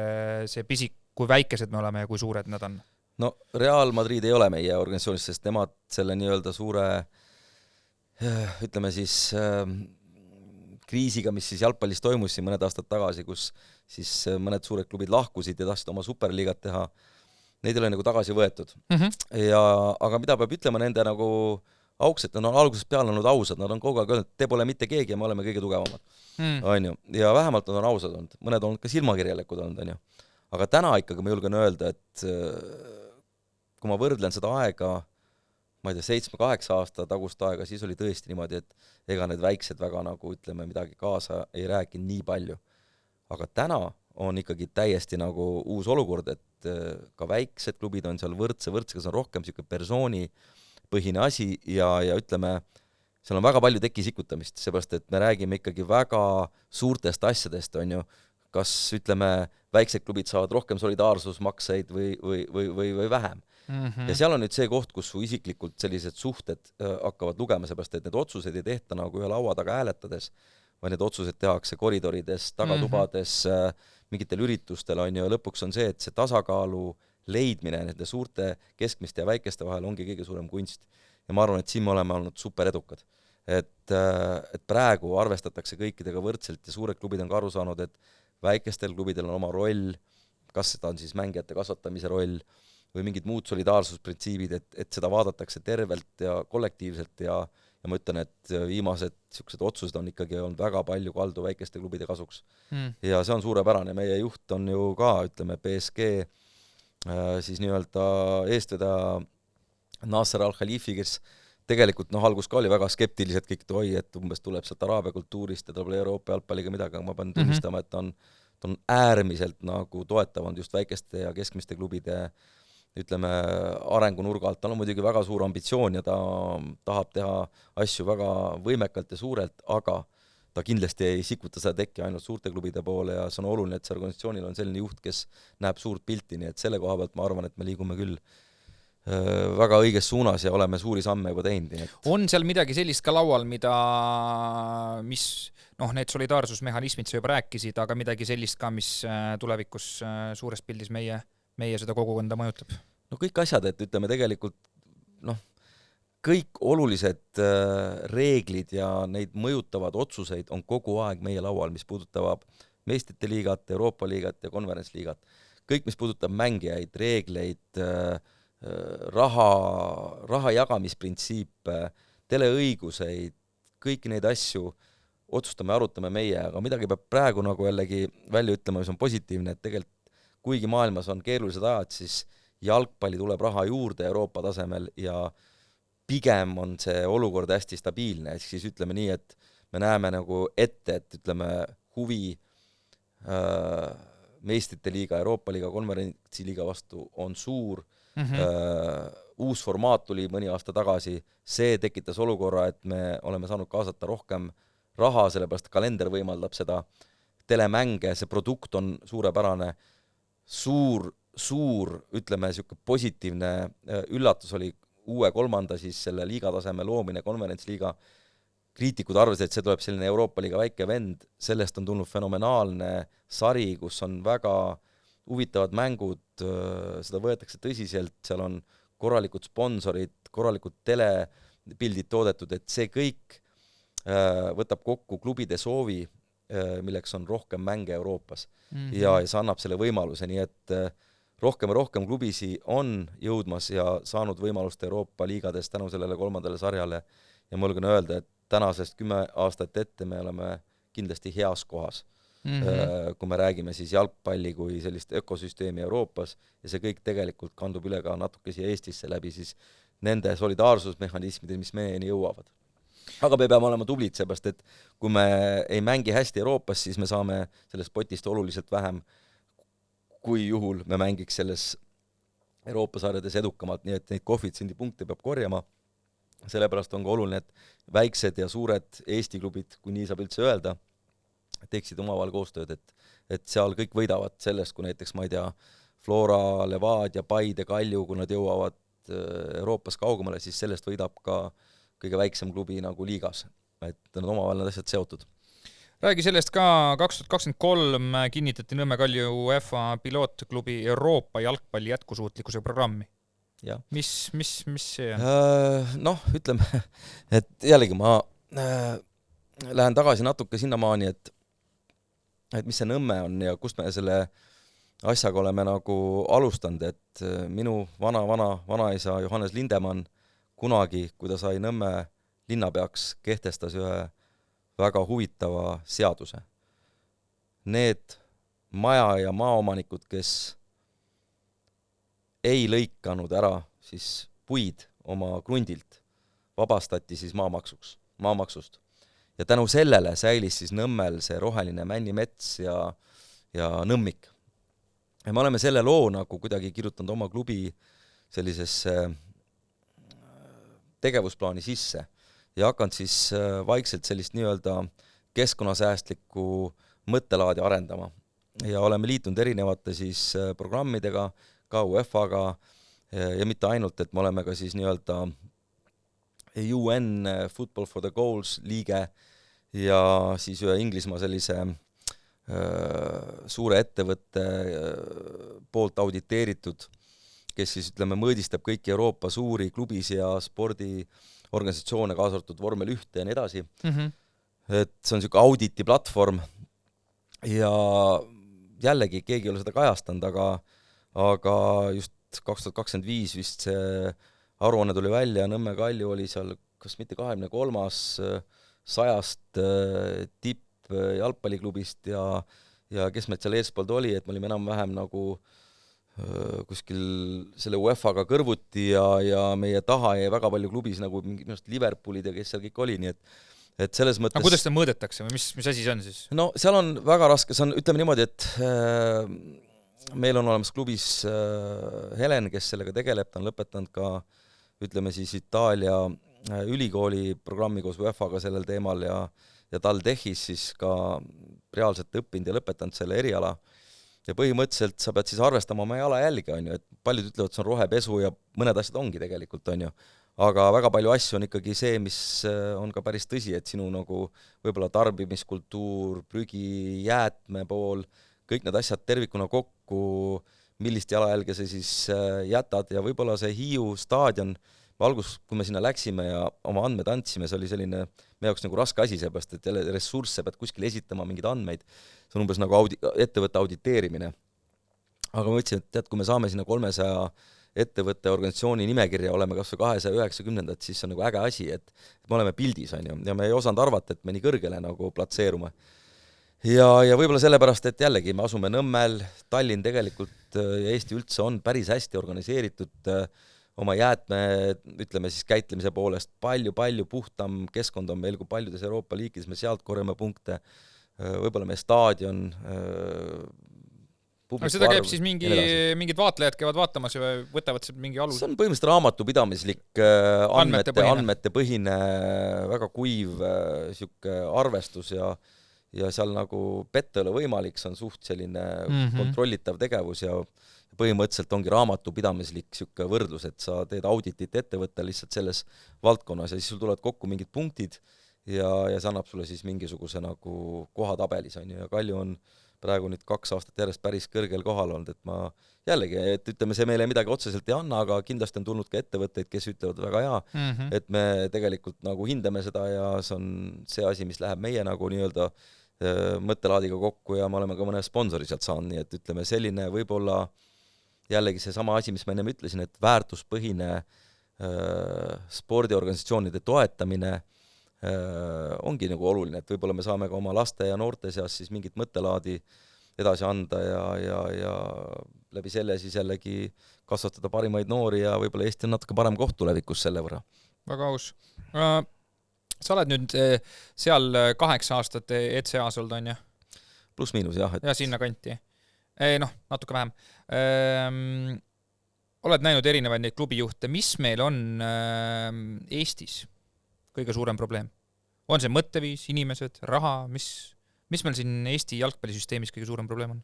see pisik, kui väikesed me oleme ja kui suured nad on? No Real Madrid ei ole meie organisatsioonis, sest nemad selle nii-öelda suure, ütleme siis kriisiga, mis siis jalgpallis toimus siin mõned aastad tagasi, kus siis mõned suured klubid lahkusid ja tahtsid oma superliigat teha, neid ei ole nagu tagasi võetud. Ja, aga mida peab ütlema nende nagu auks, et nad on algusest peale olnud ausad, nad on kogu aeg öelnud, et te pole mitte keegi ja me oleme kõige tugevamad. On ju. Ja vähemalt nad on ausad olnud. Mõned on ka silmakirjalikud olnud, on ju. Aga täna ikkagi ma julgen öelda, et kui ma võrdlen seda aega, ma ei tea, 7-8 aasta tagust aega, siis oli tõesti niimoodi, et ega need väiksed väga nagu, ütleme, midagi kaasa ei rääkinud nii palju. Aga täna on ikkagi täiesti nagu uus olukord, et ka väiksed klubid on seal võrdsega, see on rohkem niisugune persoonipõhine asi ja ütleme, seal on väga palju tekisikutamist, seepärast, et me räägime ikkagi väga suurtest asjadest, on ju, kas, ütleme, väiksed klubid saavad rohkem solidaarsusmakseid või vähem. Ja seal on nüüd see koht, kus su isiklikult sellised suhted hakkavad lugema, seepärast, et need otsused ei tehta nagu ühe laua taga hääletades, vaid need otsused tehakse koridorides, tagatubades, mingitel üritustel, on ju, ja lõpuks on see, et see tasakaalu leidmine nende suurte, keskmiste ja väikeste vahel ongi kõige suurem kunst. Ja ma arvan, et siin me oleme olnud super edukad. Et praegu arvestatakse kõikidega võrdselt ja suured klubid on ka aru saanud, et väikestel klubidel on oma roll, kas seda on siis mängijate kasvatamise roll või mingid muud solidaarsusprintsiibid, et seda vaadatakse tervelt ja kollektiivselt ja ma ütlen, et viimased niisugused otsused on ikkagi olnud väga palju kaldu väikeste klubide kasuks. Ja see on suurepärane. Meie juht on ju ka, ütleme, PSG siis nii-öelda eestvedaja Nasser Al-Khalifi, kes tegelikult algus ka oli väga skeptiliselt kõik toi, et umbes tuleb sealt araabia kultuurist ja ta pole Euroopa jalgpalliga midagi, aga ma pean tunnistama, et ta on äärmiselt nagu toetavanud just väikeste ja keskmiste klubide, ütleme, arengunurgalt. Tal on muidugi väga suur ambitsioon ja ta tahab teha asju väga võimekalt ja suurelt, aga ta kindlasti ei sikuta seda tekki ainult suurte klubide poole ja see on oluline, et see organisatsioonil on selline juht, kes näeb suurt pilti, nii et selle koha pealt ma arvan, et me liigume küll väga õiges suunas ja oleme suuri samme juba teinud. On seal midagi sellist ka laual, mis need solidaarsusmehhanismid sa juba rääkisid, aga midagi sellist ka, mis tulevikus suures pildis meie seda kogukonda mõjutab? No kõik asjad, et ütleme tegelikult kõik olulised reeglid ja neid mõjutavad otsuseid on kogu aeg meie laual, mis puudutavad meistrite liigat, Euroopa liigat ja konverentsliigat. Kõik, mis puudutab mängijaid, reegleid, raha jagamisprintsiipe, teleõiguseid, kõiki neid asju otsustame, arutame meie, aga midagi peab praegu nagu jällegi välja ütlema, mis on positiivne, et tegelikult kuigi maailmas on keerulised ajad, siis jalgpalli tuleb raha juurde Euroopa tasemel ja pigem on see olukord hästi stabiilne, ehk siis ütleme nii, et me näeme nagu ette, et ütleme huvi meistrite liiga, Euroopa liiga, konverentsiliiga vastu on suur. Uus formaat tuli mõni aasta tagasi, see tekitas olukorra, et me oleme saanud kaasata rohkem raha, sellepärast kalender võimaldab seda, telemänge, see produkt on suurepärane, suur, ütleme, niisugune positiivne üllatus oli uue 3. siis selle liiga taseme loomine, konverentsliiga. Kriitikud arvasid, et see tuleb selline Euroopa liiga väike vend, sellest on tulnud fenomenaalne sari, kus on väga huvitavad mängud, seda võetakse tõsiselt, seal on korralikud sponsorid, korralikud telepildid toodetud, et see kõik võtab kokku klubide soovi, milleks on rohkem mänge Euroopas. Ja see annab selle võimaluse, nii et rohkem ja rohkem klubisi on jõudmas ja saanud võimalust Euroopa liigades tänu sellele 3. sarjale ja ma julgen öelda, et tänasest 10 aastat ette me oleme kindlasti heas kohas. Kui me räägime siis jalgpalli kui sellist ökosüsteemi Euroopas ja see kõik tegelikult kandub üle ka natuke siia Eestisse läbi siis nende solidaarsusmehhanismide, mis meieni jõuavad. Aga me peame olema tublid, seepärast, et kui me ei mängi hästi Euroopas, siis me saame sellest potist oluliselt vähem, kui juhul me mängiks selles Euroopa sarjades edukamalt, nii et neid koefitsiendi-punkte peab korjama. Sellepärast on ka oluline, et väiksed ja suured Eesti klubid, kui nii saab üldse öelda, teeksid omavahel koostööd, et seal kõik võidavad sellest, kui näiteks, ma ei tea, Flora, Levadia, Paide, Kalju, kui nad jõuavad Euroopas kaugemale, siis sellest võidab ka kõige väiksem klubi nagu liigas, et nad omavahel need asjad seotud. Räägi sellest ka 2023 kinnitati Nõmme Kalju UEFA pilootklubi Euroopa jalgpalli jätkusuutlikkuse programmi. Ja. Mis see on? Ütleme, et jällegi ma lähen tagasi natuke sinnamaani, et mis see Nõmme on ja kust me selle asjaga oleme nagu alustanud, et minu vanaisa Johannes Lindemann kunagi, kui ta sai Nõmme linnapeaks, kehtestas ühe väga huvitava seaduse. Need maja- ja maaomanikud, kes ei lõikanud ära siis puid oma krundilt, vabastati siis maamaksust. Ja tänu sellele säilis siis Nõmmel see roheline männimets ja nõmmik. Ja me oleme selle loo nagu kuidagi kirjutanud oma klubi sellisesse tegevusplaani sisse ja hakanud siis vaikselt sellist nii-öelda keskkonnasäästlikku mõttelaadi arendama. Ja oleme liitunud erinevate siis programmidega, ka UEFA-ga ja mitte ainult, et me oleme ka siis nii-öelda UN Football for the Goals liige ja siis ühe Inglismaa sellise suure ettevõtte poolt auditeeritud, kes siis ütleme mõõdistab kõiki Euroopa suuri klubis ja spordiorganisatsioone, kaasa arvatud vormel 1 ja nii edasi. Et see on niisugune auditi platvorm ja jällegi keegi ei ole seda kajastanud, aga just 2025 vist see aruanne tuli välja ja Nõmme Kalju oli seal kas mitte 23. 100 tipp jalgpalliklubist ja kes meid seal eespoolt oli, et me olime enam-vähem nagu kuskil selle UEFA-ga kõrvuti ja meie taha jäi väga palju klubis nagu minu arust Liverpoolid ja kes seal kõik oli, nii et selles mõttes... Aga kuidas seda mõõdetakse või mis asi see on siis? No seal on väga raske, see on, ütleme niimoodi, et meil on olemas klubis Helen, kes sellega tegeleb, ta on lõpetanud ka, ütleme siis Itaalia ülikooli programmi koos UEFA-ga sellel teemal ja TalTechis siis ka reaalselt õppinud ja lõpetanud selle eriala. Ja põhimõtteliselt sa pead siis arvestama oma jalajälge, on ju, et paljud ütlevad, see on rohepesu ja mõned asjad ongi tegelikult, on ju. Aga väga palju asju on ikkagi see, mis on ka päris tõsi, et sinu nagu võib-olla tarbimiskultuur, prügi, jäätme pool, kõik need asjad tervikuna kokku, millist jalajälge sa siis jätad ja võib-olla see Hiiu staadion, algus, kui me sinna läksime ja oma andmed andsime, see oli selline meie jaoks nagu raske asi, seepärast, et jälle ressursse pead kuskil esitama, mingeid andmeid, see on umbes nagu ettevõtte auditeerimine. Aga ma mõtlesin, et tead, kui me saame sinna 300 ettevõtte organisatsiooni nimekirja, oleme kas või 290, siis see on nagu äge asi, et me oleme pildis, on ju, ja me ei osanud arvata, et me nii kõrgele nagu platseerume. Ja võib-olla sellepärast, et jällegi me asume Nõmmel, Tallinn tegelikult ja Eesti üldse on päris hästi organiseeritud oma jäätme, ütleme siis käitlemise poolest, palju puhtam keskkond on meil kui paljudes Euroopa liikides, me sealt korjame punkte, võib-olla meie staadion, aga seda käib siis mingid vaatlejad käivad vaatamas ja võtavad seal mingi alus? See on põhimõtteliselt raamatupidamislik andmete põhine, väga kuiv siuke arvestus ja seal nagu petta ei ole võimalik, see on suht selline kontrollitav tegevus ja põhimõtteliselt ongi raamatupidamislik siuke võrdlus, et sa teed auditit ettevõtte lihtsalt selles valdkonnas ja siis sul tulevad kokku mingid punktid ja see annab sulle siis mingisuguse nagu kohatabelis, on ju, ja Kalju on praegu nüüd 2 aastat järjest päris kõrgel kohal olnud, et ma jällegi, et ütleme, see meile midagi otseselt ei anna, aga kindlasti on tulnud ka ettevõtteid, kes ütlevad väga hea, et me tegelikult nagu hindame seda ja see on see asi, mis läheb meie nagu nii-öelda mõttelaadiga kokku ja me oleme ka mõne sponsori sealt saanud, nii et ütleme, selline võib-olla jällegi see sama asi, mis ma ennem ütlesin, et väärtuspõhine spordiorganisatsioonide toetamine ongi nagu oluline, et võib-olla me saame ka oma laste ja noorte seas siis mingit mõttelaadi edasi anda ja läbi selle siis jällegi kasvatada parimaid noori ja võib-olla Eesti on natuke parem koht tulevikus selle võrra. Väga aus. Sa oled nüüd seal 8 aastat ECA-s olnud, on ju? Pluss-miinus, jah. Ja sinna kanti. Noh, natuke vähem. Oled näinud erinevaid neid klubijuhte. Mis meil on Eestis kõige suurem probleem? On see mõtteviis, inimesed, raha? Mis meil siin Eesti jalgpallisüsteemis kõige suurem probleem on?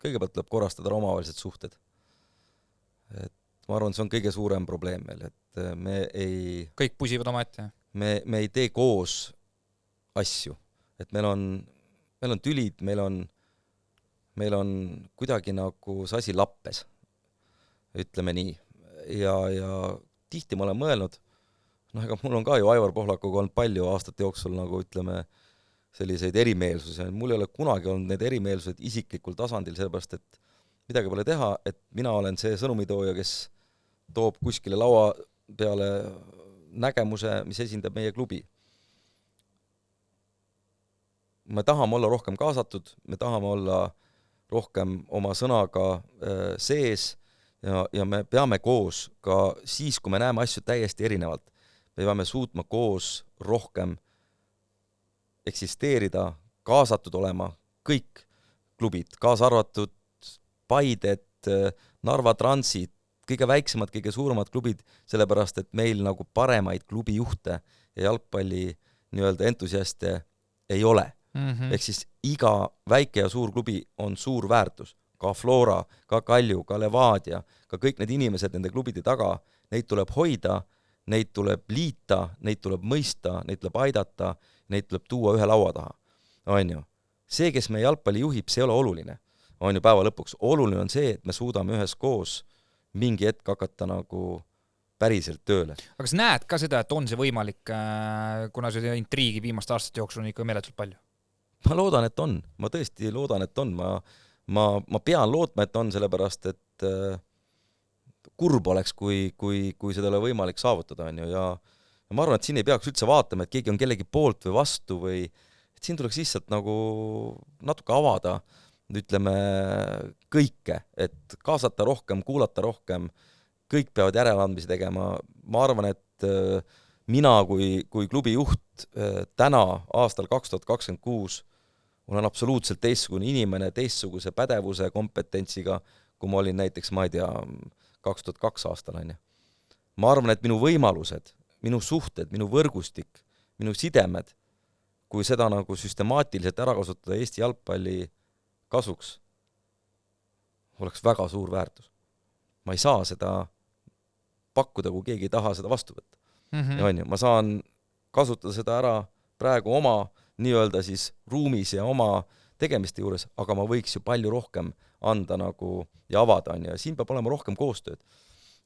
Kõigepealt tuleb korrastada omavahelised suhted. Et ma arvan, see on kõige suurem probleem meil, et me ei... Kõik pusivad oma ette? Me ei tee koos asju. Et meil on tülid, meil on kuidagi nagu see asi lappes, ütleme nii. Ja tihti ma olen mõelnud, ega mul on ka ju Aivar Pohlakuga olnud palju aastate jooksul nagu ütleme selliseid erimeelsusi, mul ei ole kunagi olnud need erimeelsused isiklikul tasandil, sellepärast et midagi pole teha, et mina olen see sõnumitooja, kes toob kuskile laua peale nägemuse, mis esindab meie klubi. Me tahame olla rohkem kaasatud, me tahame olla rohkem oma sõnaga sees ja me peame koos ka siis, kui me näeme asju täiesti erinevalt, me peame suutma koos rohkem eksisteerida, kaasatud olema kõik klubid, kaasa arvatud Paided, Narva Transid, kõige väiksemad, kõige suuremad klubid, sellepärast et meil nagu paremaid klubijuhte ja jalgpalli nii-öelda entusiaste ei ole. Ehk siis iga väike ja suur klubi on suur väärtus. Ka Flora, ka Kalju, ka Levadia, ka kõik need inimesed nende klubide taga, neid tuleb hoida, neid tuleb liita, neid tuleb mõista, neid tuleb aidata, neid tuleb tuua ühe laua taha. On ju? See, kes meie jalgpalli juhib, see ei ole oluline. On ju päeva lõpuks. Oluline on see, et me suudame üheskoos mingi hetk hakata nagu päriselt tööle. Aga kas näed ka seda, et on see võimalik, kuna see intriigi viimaste aastate jooksul on ikka meeletult palju? Ma loodan, et on. Ma tõesti loodan, et on. Ma pean lootma, et on, sellepärast, et kurb oleks, kui seda ole võimalik saavutada, on ju, ja ma arvan, et siin ei peaks üldse vaatama, et keegi on kellegi poolt või vastu või et siin tuleks lihtsalt nagu natuke avada, ütleme, kõike, et kaasata rohkem, kuulata rohkem, kõik peavad järeleandmisi tegema. Ma arvan, et mina kui klubi juht täna aastal 2026 olen absoluutselt teistsugune inimene, teistsuguse pädevuse kompetentsiga, kui ma olin näiteks, ma ei tea, 2002 aastal. Ma arvan, et minu võimalused, minu suhted, minu võrgustik, minu sidemed, kui seda nagu süstemaatiliselt ära kasutada Eesti jalgpalli kasuks, oleks väga suur väärtus. Ma ei saa seda pakkuda, kui keegi ei taha seda vastu võtta. On ju, ma saan kasutada seda ära praegu oma nii-öelda siis ruumis ja oma tegemiste juures, aga ma võiks ju palju rohkem anda nagu ja avada, on ju, ja siin peab olema rohkem koostööd.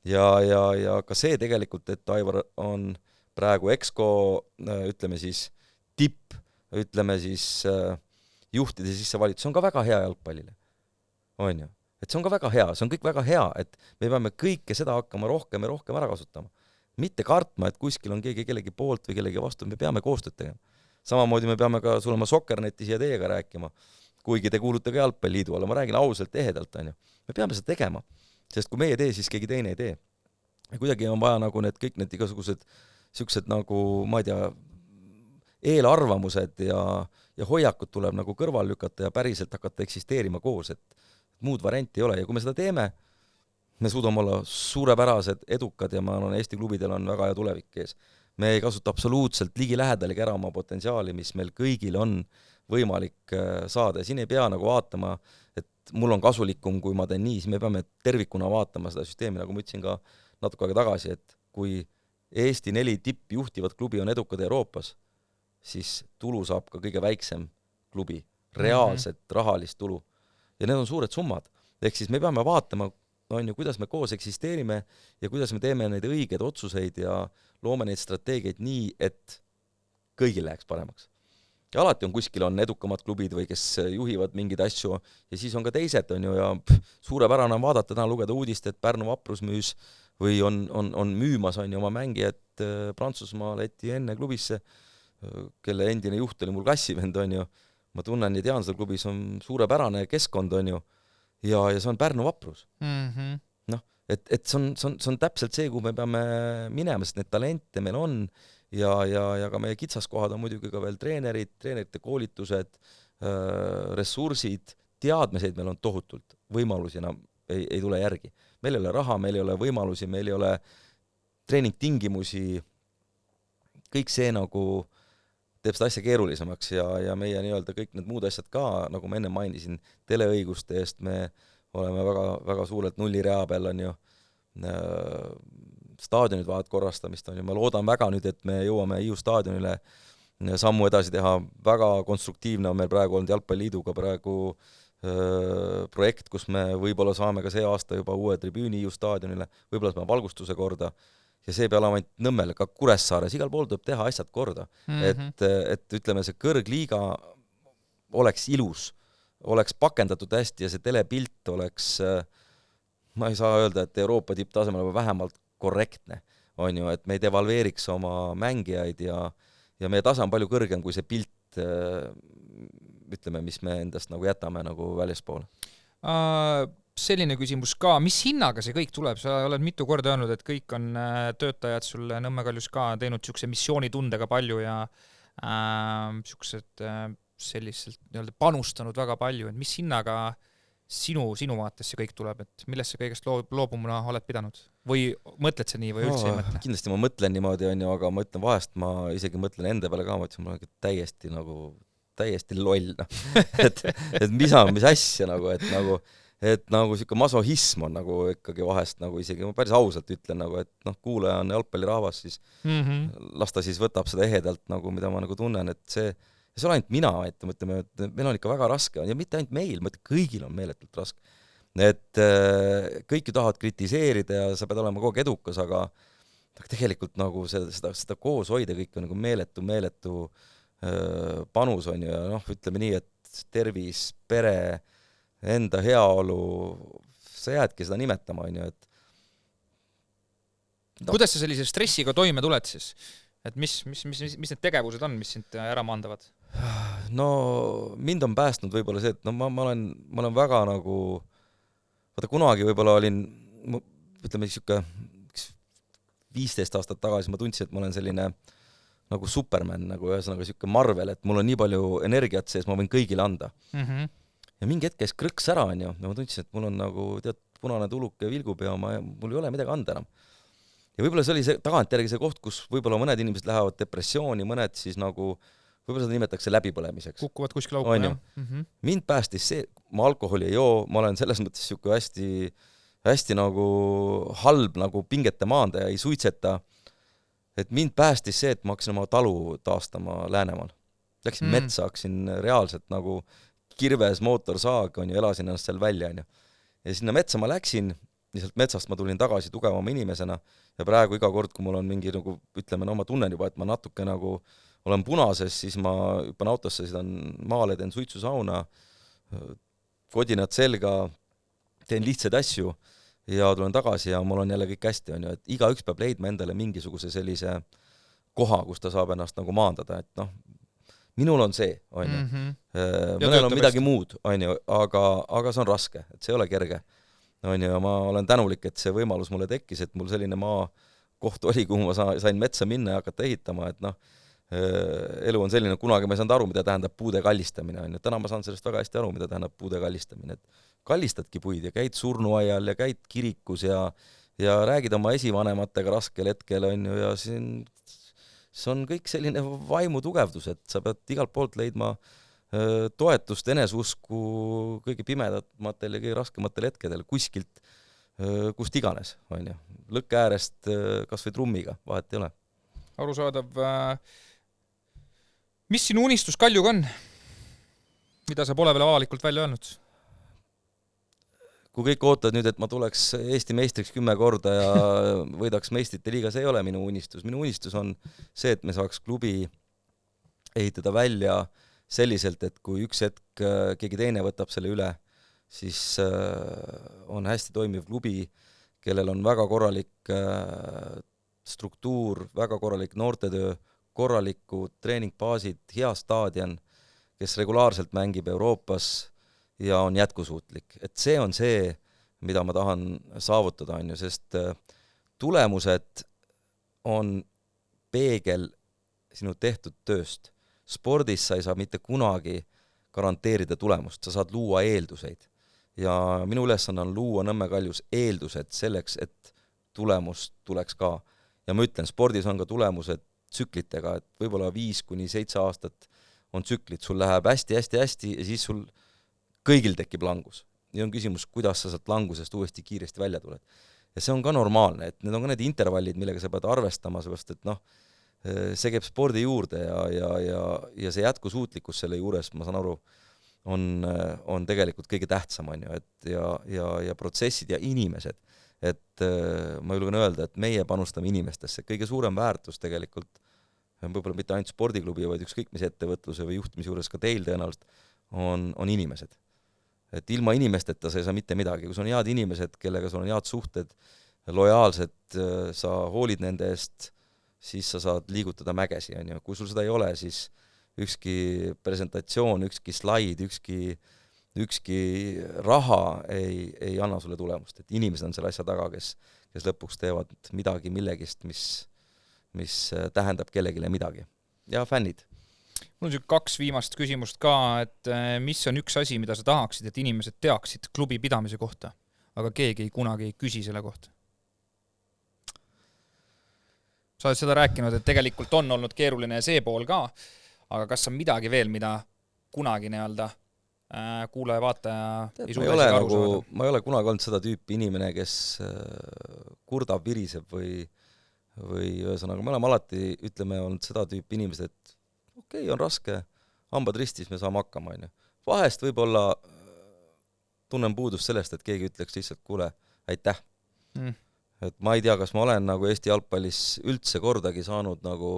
Ja ka see tegelikult, et Aivar on praegu EXCO, ütleme siis tipp, ütleme siis juhtide sisse valitud, see on ka väga hea jalgpallile. On ju? Et see on ka väga hea, see on kõik väga hea, et me peame kõike seda hakkama rohkem ja rohkem ära kasutama. Mitte kartma, et kuskil on keegi kellegi poolt või kellegi vastu, me peame koostööd tegema. Samamoodi me peame ka sulema Soccernetis ja teiega rääkima, kuigi te kuulute ka jalgpalliliidu alla, ma räägin ausalt ehedalt, on ju. Me peame seda tegema, sest kui meie ei tee, siis keegi teine ei tee. Ja kuidagi on vaja nagu need kõik need igasugused siuksed nagu, ma ei tea, eelarvamused ja hoiakud tuleb nagu kõrval lükata ja päriselt hakata eksisteerima koos, et muud varianti ei ole. Ja kui me seda teeme, me suudame olla suurepärased, edukad ja ma arvan, Eesti klubidel on väga hea tulevik ees. Me ei kasuta absoluutselt ligi lähedalegi ära oma potentsiaali, mis meil kõigil on võimalik saada. Ja siin ei pea nagu vaatama, et mul on kasulikum, kui ma teen nii, siis me peame tervikuna vaatama seda süsteemi, nagu ma ütlesin ka natuke aega tagasi, et kui Eesti 4 tippjuhtivat klubi on edukad Euroopas, siis tulu saab ka kõige väiksem klubi, reaalset rahalist tulu. Ja need on suured summad. Ehk siis me peame vaatama, on ju, kuidas me koos eksisteerime ja kuidas me teeme neid õigeid otsuseid ja loome neid strateegiaid nii, et kõigil läheks paremaks. Ja alati on kuskil on edukamad klubid või kes juhivad mingeid asju ja siis on ka teised, on ju, ja suurepärane on vaadata täna lugeda uudist, et Pärnu Vaprus müüs või on müümas on ju oma mängijat Prantsusmaal Etienne klubisse, kelle endine juht oli mul klassivend, on ju. Ma tunnen ja tean, seal klubis on suurepärane keskkond, on ju, ja see on Pärnu Vaprus. Noh, et see on täpselt see, kuhu me peame minema, sest need talente meil on ja ka meie kitsaskohad on muidugi ka veel treenerite koolitused, ressursid, teadmeseid meil on tohutult, võimalusi enam ei tule järgi. Meil ei ole raha, meil ei ole võimalusi, meil ei ole treeningtingimusi, kõik see nagu teeb seda asja keerulisemaks ja meie nii-öelda kõik need muud asjad ka, nagu ma enne mainisin, teleõiguste eest me oleme väga, väga suurelt nullirea peal, on ju, staadionid vajavad korrastamist, on ju, ma loodan väga nüüd, et me jõuame Hiiu staadionile sammu edasi teha, väga konstruktiivne on meil praegu olnud Jalgpalliliiduga praegu projekt, kus me võib-olla saame ka see aasta juba uue tribüüni Hiiu staadionile, võib-olla saame valgustuse korda ja see ei pea olema ainult Nõmmel, ka Kuressaares, igal pool tuleb teha asjad korda. Et ütleme, see kõrgliiga oleks ilus, oleks pakendatud hästi ja see telepilt oleks, ma ei saa öelda, et Euroopa tipptasemel, aga vähemalt korrektne, on ju, et me ei devalveeriks oma mängijaid ja meie tase on palju kõrgem kui see pilt, ütleme, mis me endast nagu jätame nagu väljaspoole. Selline küsimus ka, mis hinnaga see kõik tuleb? Sa oled mitu korda öelnud, et kõik on töötajad sul Nõmme Kaljus ka teinud niisuguse missioonitundega palju ja niisugused selliselt nii-öelda panustanud väga palju, et mis hinnaga sinu vaates see kõik tuleb, et millest see kõigest loobumuna oled pidanud? Või mõtled sa nii või üldse ei mõtle? Kindlasti ma mõtlen niimoodi, on ju, aga ma ütlen vahest, ma isegi mõtlen enda peale ka, ma ütlen, ma olen täiesti loll, et mis asja nagu, et siuke masohism on nagu ikkagi vahest nagu isegi, ma päris ausalt ütlen nagu, et noh, kuulaja on jalgpallirahvas, siis las ta siis võtab seda ehedalt nagu, mida ma nagu tunnen, et see ole ainult mina, et mõtleme, et meil on ikka väga raske ja mitte ainult meil, kõigil on meeletult raske. Et kõik ju tahavad kritiseerida ja sa pead olema kogu aeg edukas, aga tegelikult nagu seda koos hoida kõik on nagu meeletu panus on ju ja noh, ütleme nii, et tervis, pere, enda heaolu, sa jäädki seda nimetama, on ju, et no. Kuidas sa sellise stressiga toime tuled siis? Et mis need tegevused on, mis sind ära maandavad? No mind on päästnud võib-olla see, et no ma olen väga nagu, vaata kunagi võib-olla olin, ütleme siuke 15 aastat tagasi ma tundsin, et ma olen selline nagu Superman, nagu ühesõnaga siuke Marvel, et mul on nii palju energiat sees, ma võin kõigile anda. Ja mingi hetk käis krõks ära, on ju, ja ma tundsin, et mul on nagu punane tuluke vilgub ja mul ei ole midagi anda enam. Ja võib-olla see oli see tagantjärgi see koht, kus võib-olla mõned inimesed lähevad depressiooni, mõned siis nagu, võib-olla seda nimetakse läbipõlemiseks. Kukuvad kuskil auku, jah. Mind päästis see, ma alkoholi ei joo, ma olen selles mõttes siuke hästi nagu halb nagu pingete maandaja, ei suitseta, et mind päästis see, et ma hakkasin oma talu taastama Läänemaal. Läksin metsa, hakkasin reaalselt nagu kirves mootorsaag, on ju, elasin ennast seal välja, on ju. Ja sinna metsa ma läksin, ja sealt metsast ma tulin tagasi tugevama inimesena ja praegu iga kord, kui mul on mingi nagu, ütleme, no ma tunnen juba, et ma natuke nagu olen punases, siis ma hüppan autosse, sõidan maale, teen suitsusauna, kodinad selga, teen lihtsaid asju ja tulen tagasi ja mul on jälle kõik hästi, on ju, et igaüks peab leidma endale mingisuguse sellise koha, kus ta saab ennast nagu maandada, et noh, minul on see, on ju. Mõnel on midagi muud, on ju, aga see on raske, et see ei ole kerge. On ju, ma olen tänulik, et see võimalus mulle tekkis, et mul selline maakoht oli, kuhu ma sain metsa minna ja hakata ehitama, et noh, elu on selline, kunagi ma ei saanud aru, mida tähendab puude kallistamine, on ju. Täna ma saan sellest väga hästi aru, mida tähendab puude kallistamine, et kallistadki puid ja käid surnuaial ja käid kirikus ja räägid oma esivanematega raskel hetkel, on ju, ja see on kõik selline vaimu tugevdus, et sa pead igalt poolt leidma toetust, eneseusku kõige pimedamatel ja kõige raskematel hetkedel kuskilt, kust iganes, on ju. Lõkke äärest kas või trummiga, vahet ei ole. Arusaadav. Mis sinu unistus Kaljuga on? Mida sa pole veel avalikult välja öelnud? Kui kõik ootavad nüüd, et ma tuleks Eesti meistriks 10 korda ja võidaks meistrite liiga, see ei ole minu unistus. Minu unistus on see, et me saaks klubi ehitada välja selliselt, et kui üks hetk keegi teine võtab selle üle, siis on hästi toimiv klubi, kellel on väga korralik struktuur, väga korralik noortetöö, korralikud treeningbaasid, hea staadion, kes regulaarselt mängib Euroopas ja on jätkusuutlik. Et see on see, mida ma tahan saavutada, on ju, sest tulemused on peegel sinu tehtud tööst. Spordis sa ei saa mitte kunagi garanteerida tulemust, sa saad luua eelduseid. Ja minu ülesanne on luua Nõmme Kaljus eeldused selleks, et tulemust tuleks ka. Ja ma ütlen, spordis on ka tulemused tsüklitega, et võib-olla 5-7 aastat on tsüklid, sul läheb hästi ja siis sul kõigil tekib langus. Ja on küsimus, kuidas sa sealt langusest uuesti kiiresti välja tuled. Ja see on ka normaalne, et need on ka need intervallid, millega sa pead arvestama, sellepärast, et noh, see käib spordi juurde ja see jätkusuutlikkus selle juures, ma saan aru, on tegelikult kõige tähtsam, on ju, et ja protsessid ja inimesed, et ma julgen öelda, et meie panustame inimestesse. Kõige suurem väärtus tegelikult, võib-olla mitte ainult spordiklubi, vaid ükskõik mis ettevõtluse või juhtimise juures ka teil tõenäoliselt, on inimesed. Et ilma inimesteta sa ei saa mitte midagi. Kui sul on head inimesed, kellega sul on head suhted, lojaalsed, sa hoolid nende eest, siis sa saad liigutada mägesi, on ju. Kui sul seda ei ole, siis ükski presentatsioon, ükski slaid, ükski raha ei anna sulle tulemust. Et inimesed on selle asja taga, kes lõpuks teevad midagi millegist, mis tähendab kellegile midagi. Ja fännid. Mul on 2 viimast küsimust ka, et mis on üks asi, mida sa tahaksid, et inimesed teaksid klubi pidamise kohta, aga keegi kunagi ei küsi selle kohta? Sa oled seda rääkinud, et tegelikult on olnud keeruline see pool ka, aga kas on midagi veel, mida kunagi kuulaja vaataja ei suuda aru saada? Ma ei ole kunagi olnud seda tüüpi inimene, kes kurdab, viriseb või ühesõnaga, me oleme alati, ütleme, olnud seda tüüpi inimesed, et okei, on raske, hambad ristis, me saame hakkama, on ju. Vahest võib-olla tunnen puudust sellest, et keegi ütleks lihtsalt, kuule, aitäh. Et ma ei tea, kas ma olen nagu Eesti jalgpallis üldse kordagi saanud nagu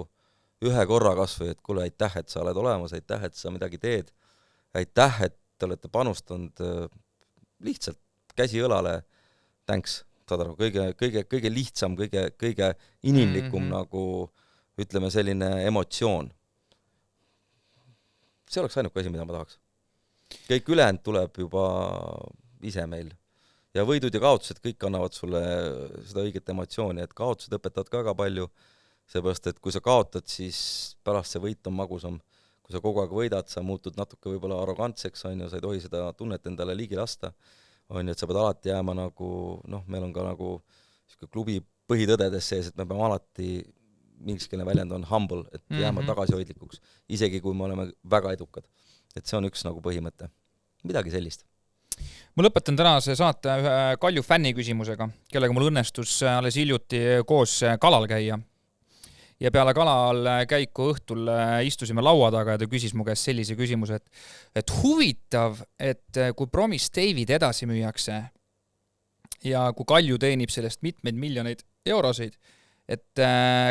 ühe korra kasvõi, et kuule, aitäh, et sa oled olemas, aitäh, et sa midagi teed, aitäh, et te olete panustanud lihtsalt käsi õlale, thanks, saad aru, kõige lihtsam, kõige inimlikum nagu, ütleme, selline emotsioon. See oleks ainuke asi, mida ma tahaks. Kõik ülejäänud tuleb juba ise meil. Ja võidud ja kaotused kõik annavad sulle seda õiget emotsiooni, et kaotused õpetavad ka väga palju, seepärast, et kui sa kaotad, siis pärast see võit on magusam. Kui sa kogu aeg võidad, sa muutud natuke võib-olla arrogantseks, on ju, sa ei tohi seda tunnet endale liigi lasta, on ju, et sa pead alati jääma nagu, meil on ka nagu klubi põhitõdedes sees, et me peame alati, mingiskeelne väljend on humble, et jääma tagasihoidlikuks, isegi kui me oleme väga edukad. Et see on üks nagu põhimõte. Midagi sellist. Ma lõpetan tänase saate ühe Kalju fänni küsimusega, kellega mul õnnestus alles hiljuti koos kalal käia. Ja peale kalal käiku õhtul istusime laua taga ja ta küsis mu käest sellise küsimuse, et huvitav, et kui Promise David edasi müüakse ja kui Kalju teenib sellest mitmeid miljoneid euroseid, et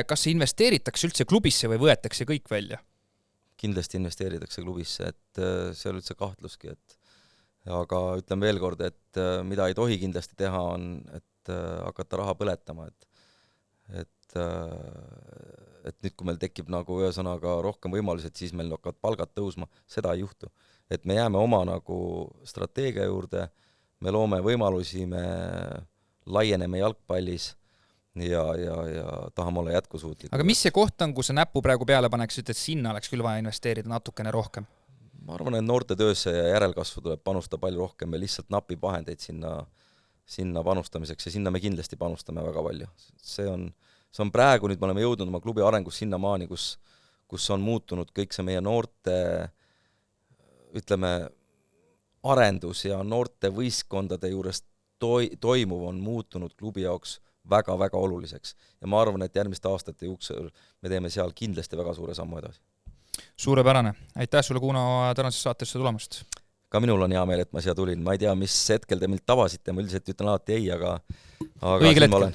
kas see investeeritakse üldse klubisse või võetakse kõik välja? Kindlasti investeeritakse klubisse, et see on üldse kahtluski, aga ütlen veel kord, et mida ei tohi kindlasti teha on, et hakata raha põletama, et nüüd, kui meil tekib nagu ühesõnaga rohkem võimalused, siis meil hakkavad palgad tõusma, seda ei juhtu. Et me jääme oma nagu strateegia juurde, me loome võimalusi, me laieneme jalgpallis ja tahame olla jätkusuutlikud. Aga mis see koht on, kus sa näppu praegu peale paneks, et sinna oleks küll vaja investeerida natukene rohkem? Ma arvan, et noorte töösse ja järelkasvu tuleb panustada palju rohkem, me lihtsalt napib vahendeid sinna panustamiseks ja sinna me kindlasti panustame väga palju. See on praegu, nüüd me oleme jõudnud oma klubi arengus sinna maani, kus on muutunud kõik see meie noorte, ütleme, arendus ja noorte võistkondade juures toimuv on muutunud klubi jaoks väga-väga oluliseks. Ja ma arvan, et järgmiste aastate jooksul me teeme seal kindlasti väga suure sammu edasi. Suurepärane. Aitäh sulle, Kuno, tänasesse saatesse tulemast. Ka minul on hea meel, et ma siia tulin. Ma ei tea, mis hetkel te mind tabasite, ma üldiselt ütlen alati ei, aga õigel hetkel.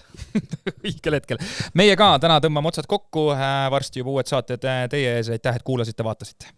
Õigel hetkel. Meie ka täna tõmbame otsad kokku, varsti juba uued saated teie ees. Aitäh, et kuulasite, vaatasite.